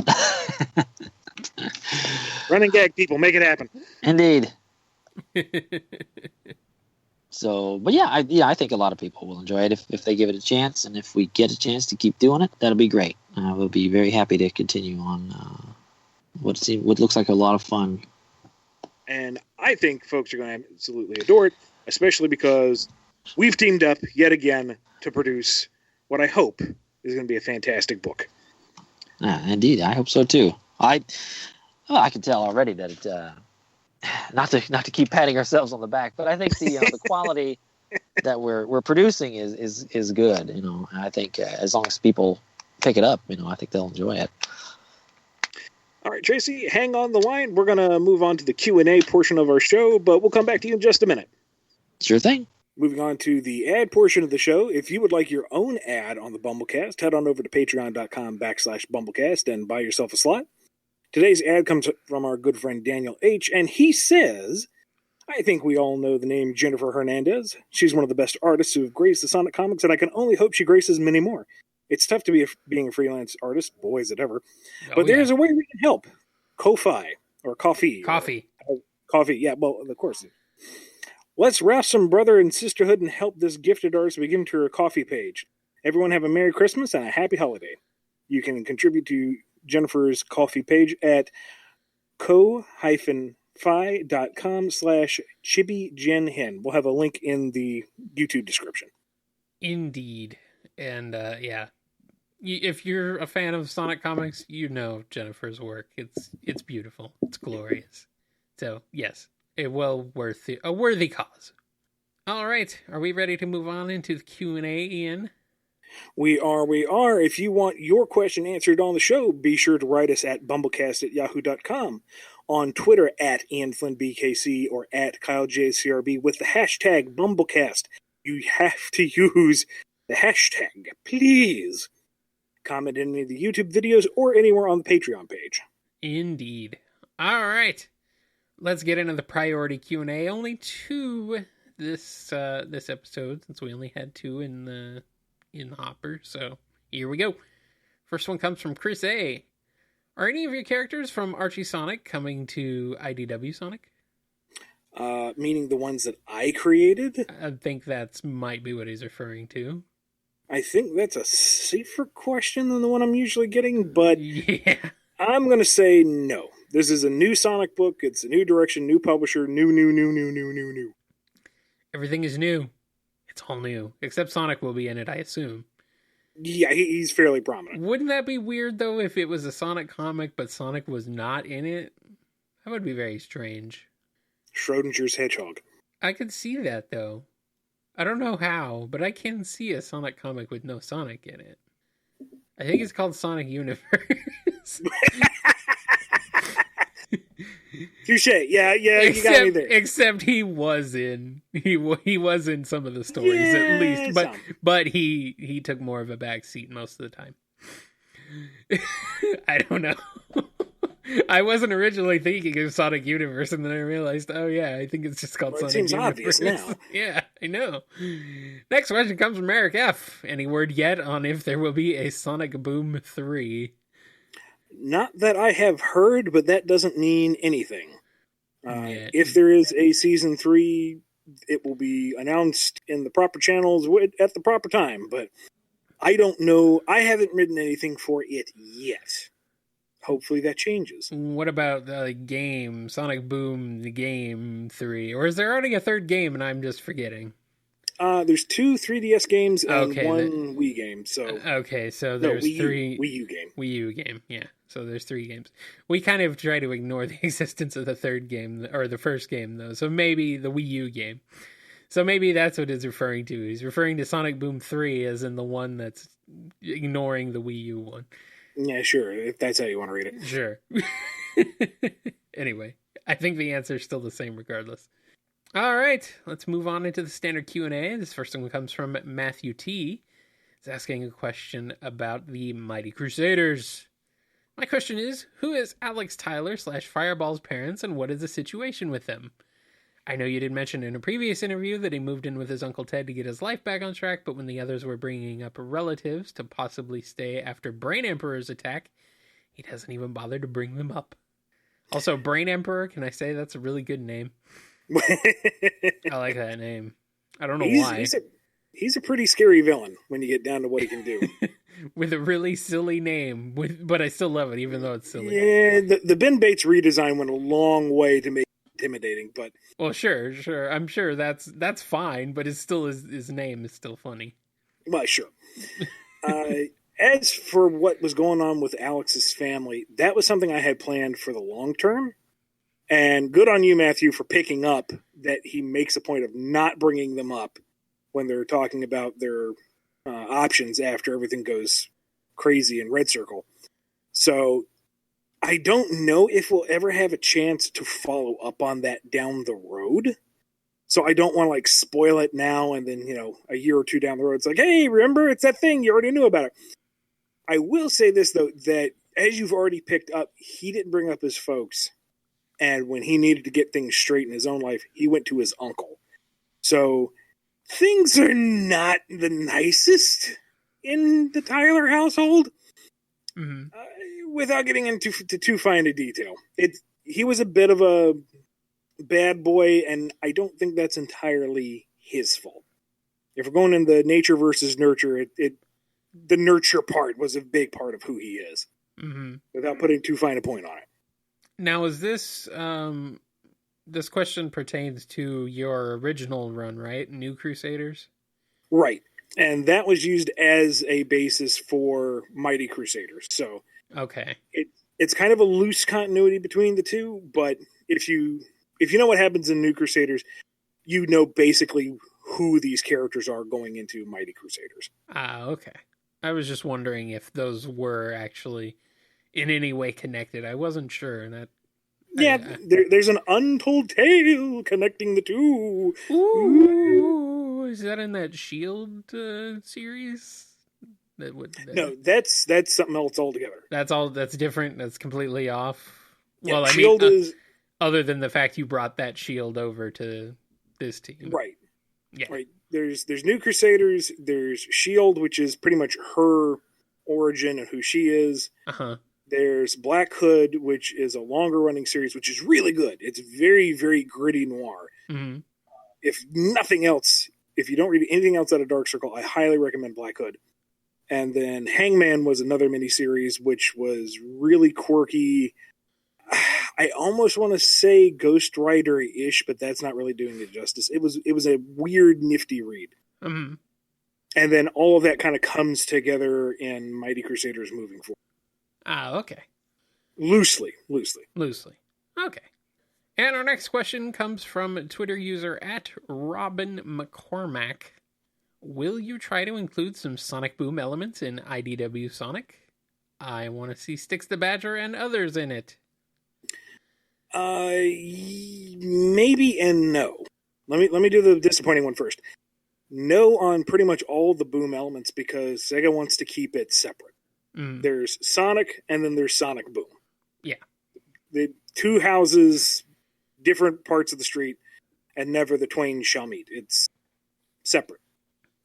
Running gag, people, make it happen. Indeed. So, but I think a lot of people will enjoy it if they give it a chance, and if we get a chance to keep doing it, that'll be great. We'll be very happy to continue on what looks like a lot of fun. And I think folks are going to absolutely adore it, especially because we've teamed up yet again to produce what I hope is going to be a fantastic book. Indeed, I hope so too. I can tell already that it. Not to keep patting ourselves on the back, but I think the quality that we're producing is good. And I think as long as people pick it up, I think they'll enjoy it. All right, Tracy, hang on the line. We're going to move on to the Q&A portion of our show, but we'll come back to you in just a minute. Sure thing. Moving on to the ad portion of the show. If you would like your own ad on the BumbleKast, head on over to patreon.com/BumbleKast and buy yourself a slot. Today's ad comes from our good friend Daniel H., and he says, I think we all know the name Jennifer Hernandez. She's one of the best artists who have graced the Sonic comics, and I can only hope she graces many more. It's tough to be being a freelance artist, boy is it ever. But there is a way we can help. Ko-Fi, or Coffee. Coffee. Coffee, yeah, well, of course. Let's roust some brother and sisterhood and help this gifted artist begin to her coffee page. Everyone have a Merry Christmas and a Happy Holiday. You can contribute to Jennifer's coffee page at ko-fi.com/chibijenhen. We'll have a link in the YouTube description. Indeed. And if you're a fan of Sonic comics, you know Jennifer's work. It's beautiful. It's glorious. So yes, a worthy cause. All right, are we ready to move on into the Q&A, Ian? We are. If you want your question answered on the show, be sure to write us at BumbleKast@yahoo.com, on Twitter at IanFlynnBKC or at KyleJCRB with the hashtag BumbleKast. You have to use the hashtag, please. Comment in any of the YouTube videos or anywhere on the Patreon page. Indeed. All right. Let's get into the priority Q&A. Only 2 this episode, since we only had 2 in the hopper, so here we go. First one comes from Chris A. Are any of your characters from Archie Sonic coming to IDW Sonic? Meaning the ones that I created? I think that might be what he's referring to. I think that's a safer question than the one I'm usually getting, but yeah. I'm going to say no. This is a new Sonic book. It's a new direction, new publisher, new. Everything is new. It's all new. Except Sonic will be in it, I assume. Yeah, he's fairly prominent. Wouldn't that be weird, though, if it was a Sonic comic, but Sonic was not in it? That would be very strange. Schrodinger's hedgehog. I could see that, though. I don't know how, but I can see a Sonic comic with no Sonic in it. I think it's called Sonic Universe. Touche. Yeah, you got me there. Except he was in some of the stories at least, but he took more of a back seat most of the time. I don't know. I wasn't originally thinking of Sonic Universe, and then I realized, oh yeah, I think it's just called Sonic Universe. It seems obvious now. Yeah, I know. Next question comes from Eric F. Any word yet on if there will be a Sonic Boom 3? Not that I have heard, but that doesn't mean anything. If there is a season 3, it will be announced in the proper channels at the proper time, but I don't know. I haven't written anything for it yet. Hopefully that changes. What about the game, Sonic Boom, the game 3? Or is there already a third game and I'm just forgetting? There's 2 3DS games and 1 Wii game. So okay, so there's 3 Wii U game. Wii U game, yeah. So there's 3 games. We kind of try to ignore the existence of the third game, or the first game, though. So maybe the Wii U game. So maybe that's what he's referring to. He's referring to Sonic Boom 3 as in the one that's ignoring the Wii U one. Yeah, sure. If that's how you want to read it. Sure. Anyway, I think the answer is still the same regardless. All right, let's move on into the standard Q&A. This first one comes from Matthew T. He's asking a question about the Mighty Crusaders. My question is, who is Alex Tyler / Fireball's parents, and what is the situation with them? I know you did mention in a previous interview that he moved in with his Uncle Ted to get his life back on track, but when the others were bringing up relatives to possibly stay after Brain Emperor's attack, he doesn't even bother to bring them up. Also, Brain Emperor, can I say that's a really good name? I like that name. I don't know why. He's a pretty scary villain when you get down to what he can do. With a really silly name, but I still love it, even though it's silly. Yeah, the Ben Bates redesign went a long way to make it intimidating, but... Well, sure. I'm sure that's fine, but it's still his name is still funny. Well, sure. As for what was going on with Alex's family, that was something I had planned for the long term. And good on you, Matthew, for picking up that he makes a point of not bringing them up when they're talking about their options after everything goes crazy in Red Circle. So I don't know if we'll ever have a chance to follow up on that down the road. So I don't want to spoil it now and then, a year or two down the road, it's like, hey, remember, it's that thing, you already knew about it. I will say this, though, that as you've already picked up, he didn't bring up his folks. And when he needed to get things straight in his own life, he went to his uncle. So things are not the nicest in the Tyler household. Mm-hmm. Without getting into too fine a detail. He was a bit of a bad boy, and I don't think that's entirely his fault. If we're going in the nature versus nurture, the nurture part was a big part of who he is. Mm-hmm. Without putting too fine a point on it. Now, is this this question pertains to your original run, right? New Crusaders? Right. And that was used as a basis for Mighty Crusaders. So okay. It's kind of a loose continuity between the two, but if you know what happens in New Crusaders, you know basically who these characters are going into Mighty Crusaders. Okay. I was just wondering if those were actually in any way connected. I wasn't sure. There's an untold tale connecting the two. Ooh, is that in that S.H.I.E.L.D. series? No, that's something else altogether. That's different. That's completely off. Yeah, well, S.H.I.E.L.D. is other than the fact you brought that S.H.I.E.L.D. over to this team, right? Yeah, right. There's New Crusaders. There's S.H.I.E.L.D., which is pretty much her origin and who she is. There's Black Hood, which is a longer running series, which is really good. It's very, very gritty noir. Mm-hmm. If nothing else, if you don't read anything else out of Dark Circle, I highly recommend Black Hood. And then Hangman was another miniseries, which was really quirky. I almost want to say Ghost Rider-ish, but that's not really doing it justice. It was a weird, nifty read. Mm-hmm. And then all of that kind of comes together in Mighty Crusaders moving forward. Okay. Loosely. Okay. And our next question comes from Twitter user @RobinMcCormack. Will you try to include some Sonic Boom elements in IDW Sonic? I want to see Styx the Badger and others in it. Maybe and no. Let me do the disappointing one first. No on pretty much all the Boom elements because Sega wants to keep it separate. Mm. There's Sonic and then there's Sonic Boom. Yeah. The two houses, different parts of the street, and never the twain shall meet. It's separate.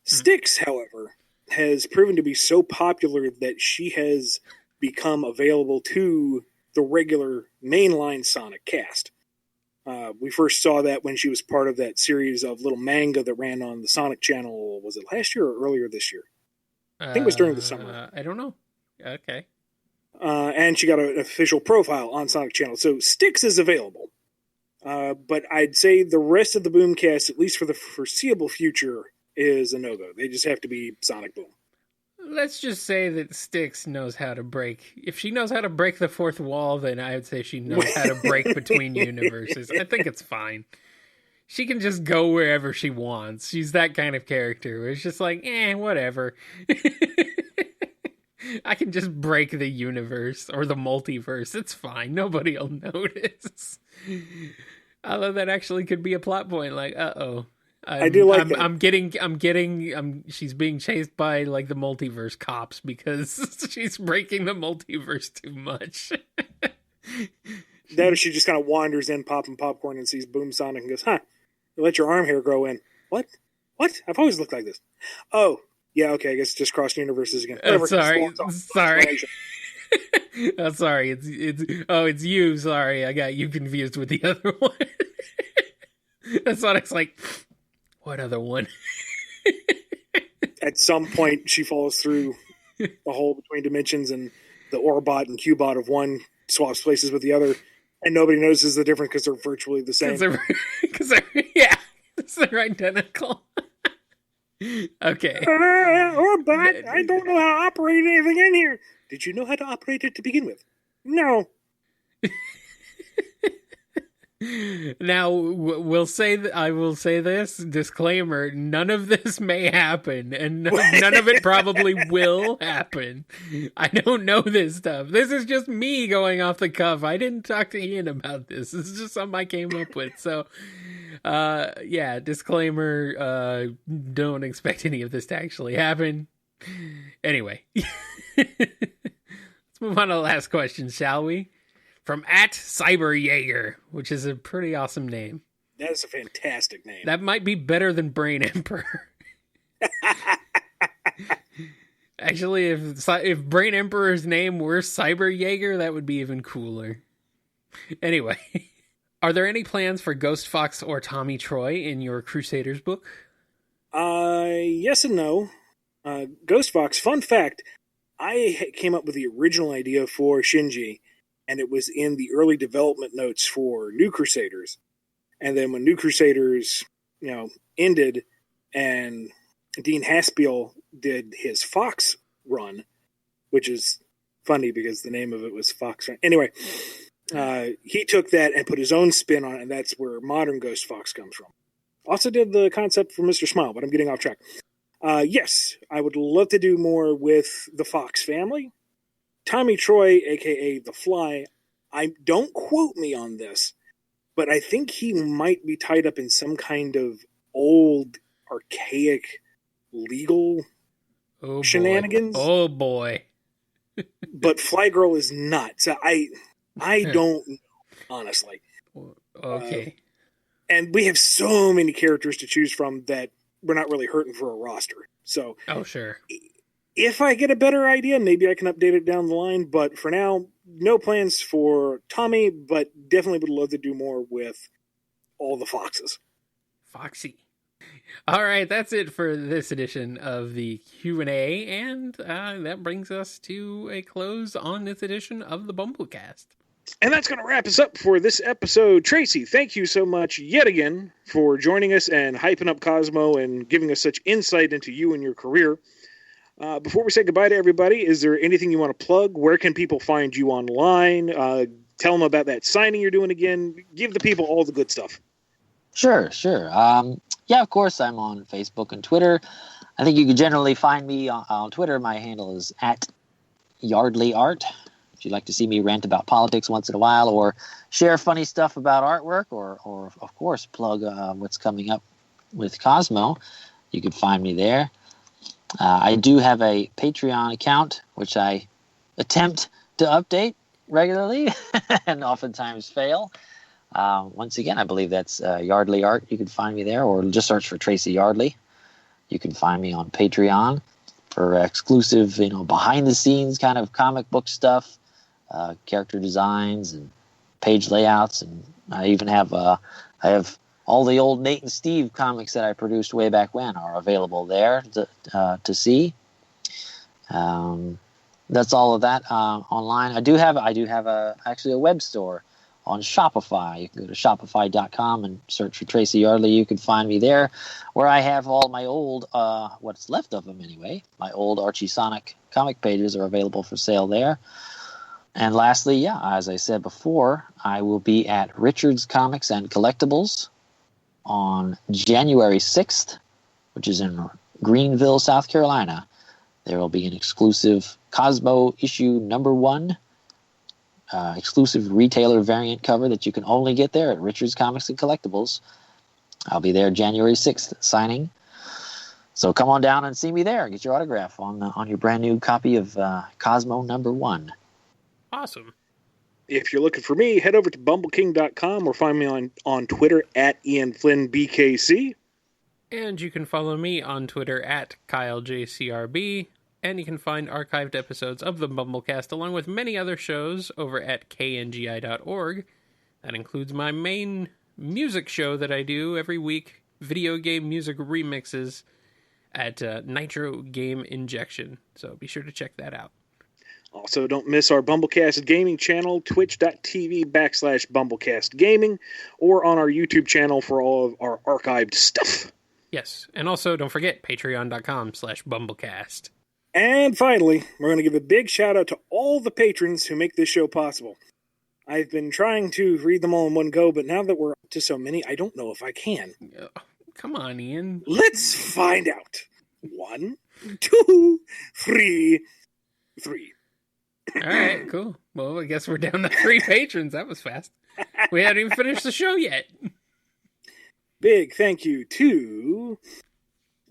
Styx, however, has proven to be so popular that she has become available to the regular mainline Sonic cast. We first saw that when she was part of that series of little manga that ran on the Sonic Channel. Was it last year or earlier this year? I think it was during the summer. I don't know. Okay. And she got an official profile on Sonic Channel. So Styx is available. But I'd say the rest of the Boom cast, at least for the foreseeable future, is a no-go. They just have to be Sonic Boom. Let's just say that Styx knows how to break. If she knows how to break the fourth wall, then I would say she knows how to break between universes. I think it's fine. She can just go wherever she wants. She's that kind of character. It's just like, whatever. I can just break the universe or the multiverse. It's fine. Nobody will notice. Although that actually could be a plot point. Like, uh-oh. I do like that. She's being chased by like the multiverse cops because she's breaking the multiverse too much. That or she just kind of wanders in, popping popcorn, and sees Boom Sonic and goes, "Huh, you let your arm hair grow in." What? I've always looked like this. Oh, yeah, okay, I guess just cross universes again. Sorry. Oh, sorry. It's you. Sorry, I got you confused with the other one. That's what it's like. What other one? At some point, she falls through the hole between dimensions, and the Orbot and Qbot of one swaps places with the other, and nobody notices the difference because they're virtually the same. Because they're identical. Okay. Orbot, I don't know how to operate anything in here. Did you know how to operate it to begin with? No. Now, I will say this, disclaimer, none of this may happen, and none of it probably will happen. I don't know this stuff. This is just me going off the cuff. I didn't talk to Ian about this. This is just something I came up with. So, disclaimer, don't expect any of this to actually happen. Anyway, let's move on to the last question, shall we? From @CyberJaeger, which is a pretty awesome name. That is a fantastic name. That might be better than Brain Emperor. Actually, if Brain Emperor's name were CyberJaeger, that would be even cooler. Anyway, are there any plans for Ghost Fox or Tommy Troy in your Crusaders book? Yes and no. Ghost Fox, fun fact, I came up with the original idea for Shinji, and it was in the early development notes for New Crusaders. And then when New Crusaders, ended, and Dean Haspiel did his Fox run, which is funny because the name of it was Fox Run. Anyway, he took that and put his own spin on it, and that's where modern Ghost Fox comes from. Also did the concept for Mr. Smile, but I'm getting off track. Yes, I would love to do more with the Fox family. Tommy Troy, a.k.a. The Fly, don't quote me on this, but I think he might be tied up in some kind of old, archaic, legal shenanigans. Oh, boy. But Fly Girl is not. So I don't know, honestly. Okay. And we have so many characters to choose from that we're not really hurting for a roster. So, oh, sure. If I get a better idea, maybe I can update it down the line. But for now, no plans for Tommy, but definitely would love to do more with all the Foxes. Foxy. All right, that's it for this edition of the Q&A, and that brings us to a close on this edition of the BumbleKast. And that's going to wrap us up for this episode. Tracy, thank you so much yet again for joining us and hyping up Cosmo and giving us such insight into you and your career. Before we say goodbye to everybody, is there anything you want to plug? Where can people find you online? Tell them about that signing you're doing again. Give the people all the good stuff. Sure. Yeah, of course, I'm on Facebook and Twitter. I think you can generally find me on Twitter. My handle is @YardleyArt. If you'd like to see me rant about politics once in a while or share funny stuff about artwork or of course, plug what's coming up with Cosmo, you can find me there. I do have a Patreon account, which I attempt to update regularly and oftentimes fail. Once again, I believe that's Yardley Art. You can find me there, or just search for Tracy Yardley. You can find me on Patreon for exclusive, behind-the-scenes kind of comic book stuff, character designs and page layouts, and I even have I have all the old Nate and Steve comics that I produced way back when are available there to see. That's all of that online. I do have actually a web store on Shopify. You can go to shopify.com and search for Tracy Yardley. You can find me there, where I have all my old, what's left of them anyway, my old Archie Sonic comic pages are available for sale there. And lastly, as I said before, I will be at Richard's Comics and Collectibles on January 6th, which is in Greenville, South Carolina. There will be an exclusive Cosmo issue #1, exclusive retailer variant cover that you can only get there at Richard's Comics and Collectibles. I'll be there January 6th signing. So come on down and see me there. Get your autograph on your brand new copy of Cosmo #1. Awesome. If you're looking for me, head over to bumbleking.com or find me on Twitter at IanFlynnBKC. And you can follow me on Twitter at KyleJCRB. And you can find archived episodes of the BumbleKast along with many other shows over at kngi.org. That includes my main music show that I do every week, video game music remixes at Nitro Game Injection. So be sure to check that out. Also, don't miss our BumbleKast gaming channel, twitch.tv/BumbleKast Gaming, or on our YouTube channel for all of our archived stuff. Yes, and also don't forget patreon.com/BumbleKast. And finally, we're going to give a big shout out to all the patrons who make this show possible. I've been trying to read them all in one go, but now that we're up to so many, I don't know if I can. Come on, Ian. Let's find out. 1, 2, 3. All right, cool. Well, I guess we're down to 3 patrons. That was fast. We hadn't even finished the show yet. Big thank you to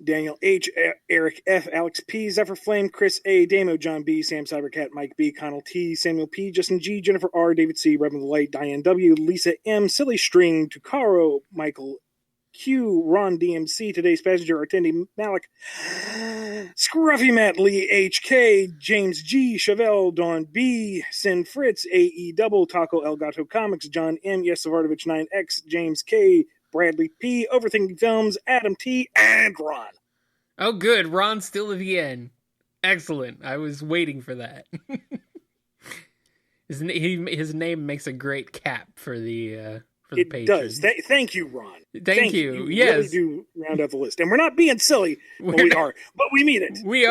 Daniel H., Eric F., Alex P., Zephyr Flame, Chris A., Damo, John B., Sam Cybercat, Mike B., Connell T., Samuel P., Justin G., Jennifer R., David C., Reverend the Light, Diane W., Lisa M., Silly String, Tukaro, Michael Q, Ron DMC, Today's Passenger, Artendi Malik, Scruffy Matt, Lee HK, James G, Chevelle, Dawn B, Sin Fritz, AE Double, Taco El Gato Comics, John M, Yes Savardovich 9X, James K, Bradley P, Overthinking Films, Adam T, and Ron. Oh, good. Ron's still at the end. Excellent. I was waiting for that. His name makes a great cap for the patrons. It does. Thank you, Ron. Thank you. You yes. really do round out the list. And we're not being silly, but we are. But we mean it. We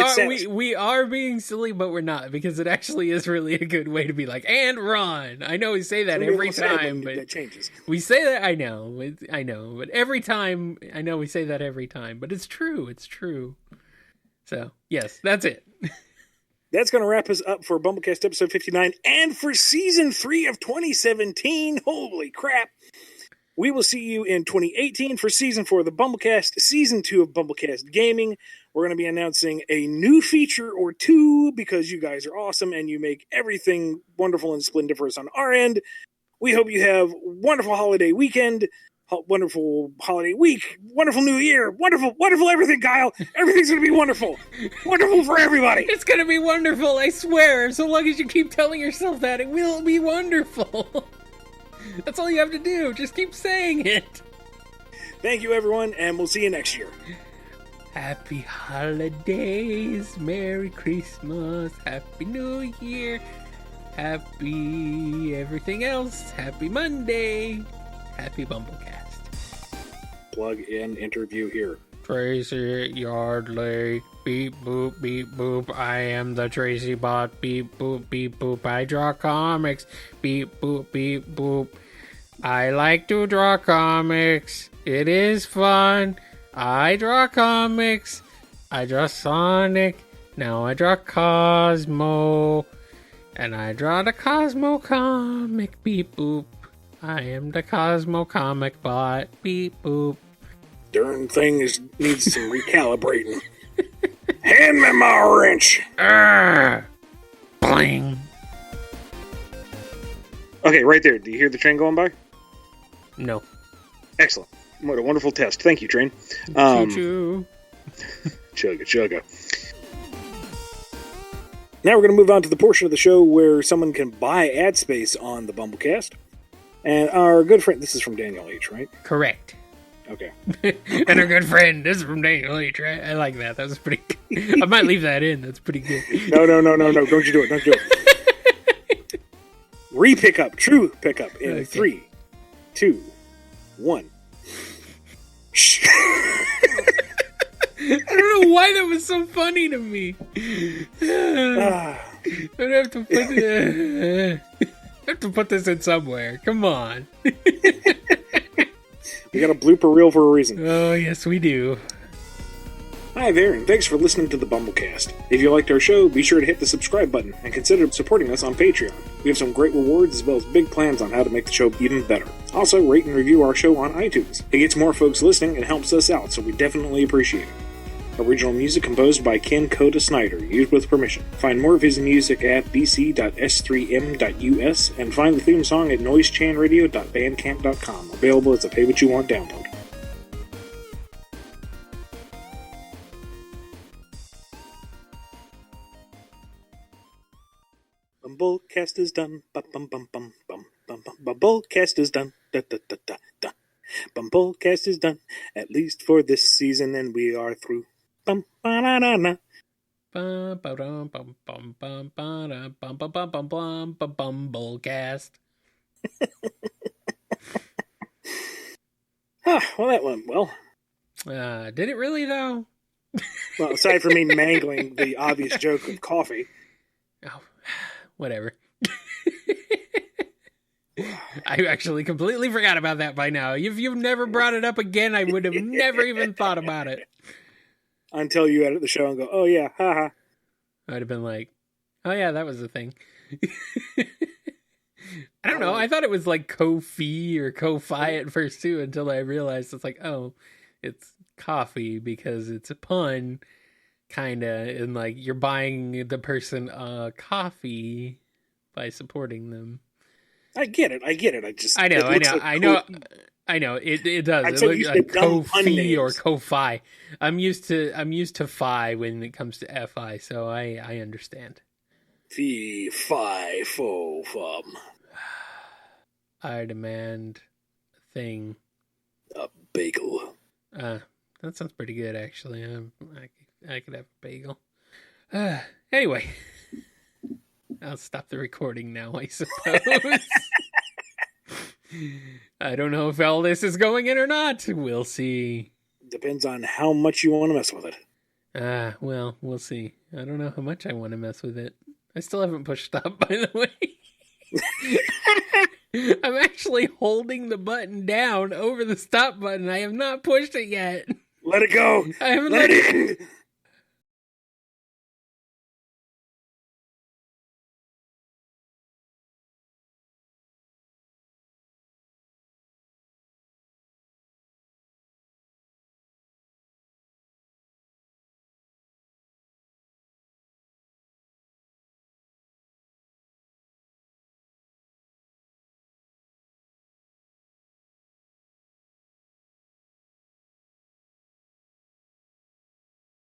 are being silly, but we're not, because it actually is really a good way to be like, and Ron. I know we say that every time, but that changes. We say that, I know, but every time, I know we say that every time, but it's true. It's true. So, yes, that's it. That's going to wrap us up for BumbleKast episode 59 and for season 3 of 2017. Holy crap. We will see you in 2018 for season 4 of the BumbleKast, season 2 of BumbleKast Gaming. We're going to be announcing a new feature or 2 because you guys are awesome and you make everything wonderful and splendiferous on our end. We hope you have a wonderful holiday weekend, wonderful holiday week, wonderful new year, wonderful everything, Kyle. Everything's going to be wonderful. Wonderful for everybody. It's going to be wonderful, I swear. So long as you keep telling yourself that, it will be wonderful. That's all you have to do. Just keep saying it. Thank you, everyone, and we'll see you next year. Happy holidays, Merry Christmas, Happy New Year, Happy everything else, Happy Monday, Happy BumbleKast. Plug in interview here. Tracy Yardley, beep boop, I am the Tracy bot, beep boop, I draw comics, beep boop, I like to draw comics, it is fun, I draw comics, I draw Sonic, now I draw Cosmo, and I draw the Cosmo comic, beep boop, I am the Cosmo comic bot, beep boop. Darn thing needs some recalibrating. Hand me my wrench. Bling. Okay, right there. Do you hear the train going by? No. Excellent. What a wonderful test. Thank you, train. Choo-choo. Chugga. Now we're going to move on to the portion of the show where someone can buy ad space on the BumbleKast. And our good friend, this is from Daniel H., right? Correct. Okay. And our good friend, this is from Daniel H., right? I like that. That was pretty good. I might leave that in. That's pretty good. No. Don't you do it. Re-pickup, true pickup in Okay. 3, 2, 1. Shh. I don't know why that was so funny to me. Ah. I have to put I have to put this in somewhere. Come on. We got a blooper reel for a reason. Oh, yes, we do. Hi there, and thanks for listening to the BumbleKast. If you liked our show, be sure to hit the subscribe button and consider supporting us on Patreon. We have some great rewards as well as big plans on how to make the show even better. Also, rate and review our show on iTunes. It gets more folks listening and helps us out, so we definitely appreciate it. Original music composed by Ken Coda Snyder, used with permission. Find more of his music at bc.s3m.us and find the theme song at noisechanradio.bandcamp.com, available as a pay what you want download. BumbleKast is done. Bum bum bum bum bum bum bum. BumbleKast is done. Da da da da da. BumbleKast is done. At least for this season, and we are through. Bum ba da da da. BumbleKast. Well, that went well. Did it really, though? Well, aside from me mangling the obvious joke of coffee. Oh, whatever. I actually completely forgot about that by now. If you've never brought it up again, I would have never even thought about it. Until you edit the show and go, oh yeah, haha. I'd have been like, oh yeah, that was the thing. I don't know. I thought it was like Ko-fi or Ko-fi at first too, until I realized it's like, oh, it's coffee because it's a pun, kind of, and like you're buying the person coffee by supporting them. I get it. I just I know. It does. It looks like Ko-fi or Ko-fi. I'm used to fi when it comes to fi, so I understand. Fee, fi, fo, fum. I demand a thing. A bagel. That sounds pretty good, actually. I could have a bagel. Anyway, I'll stop the recording now, I suppose. I don't know if all this is going in or not. We'll see. Depends on how much you want to mess with it. Well, we'll see. I don't know how much I want to mess with it. I still haven't pushed stop, by the way. I'm actually holding the button down over the stop button. I have not pushed it yet. Let it go. I haven't Let it in.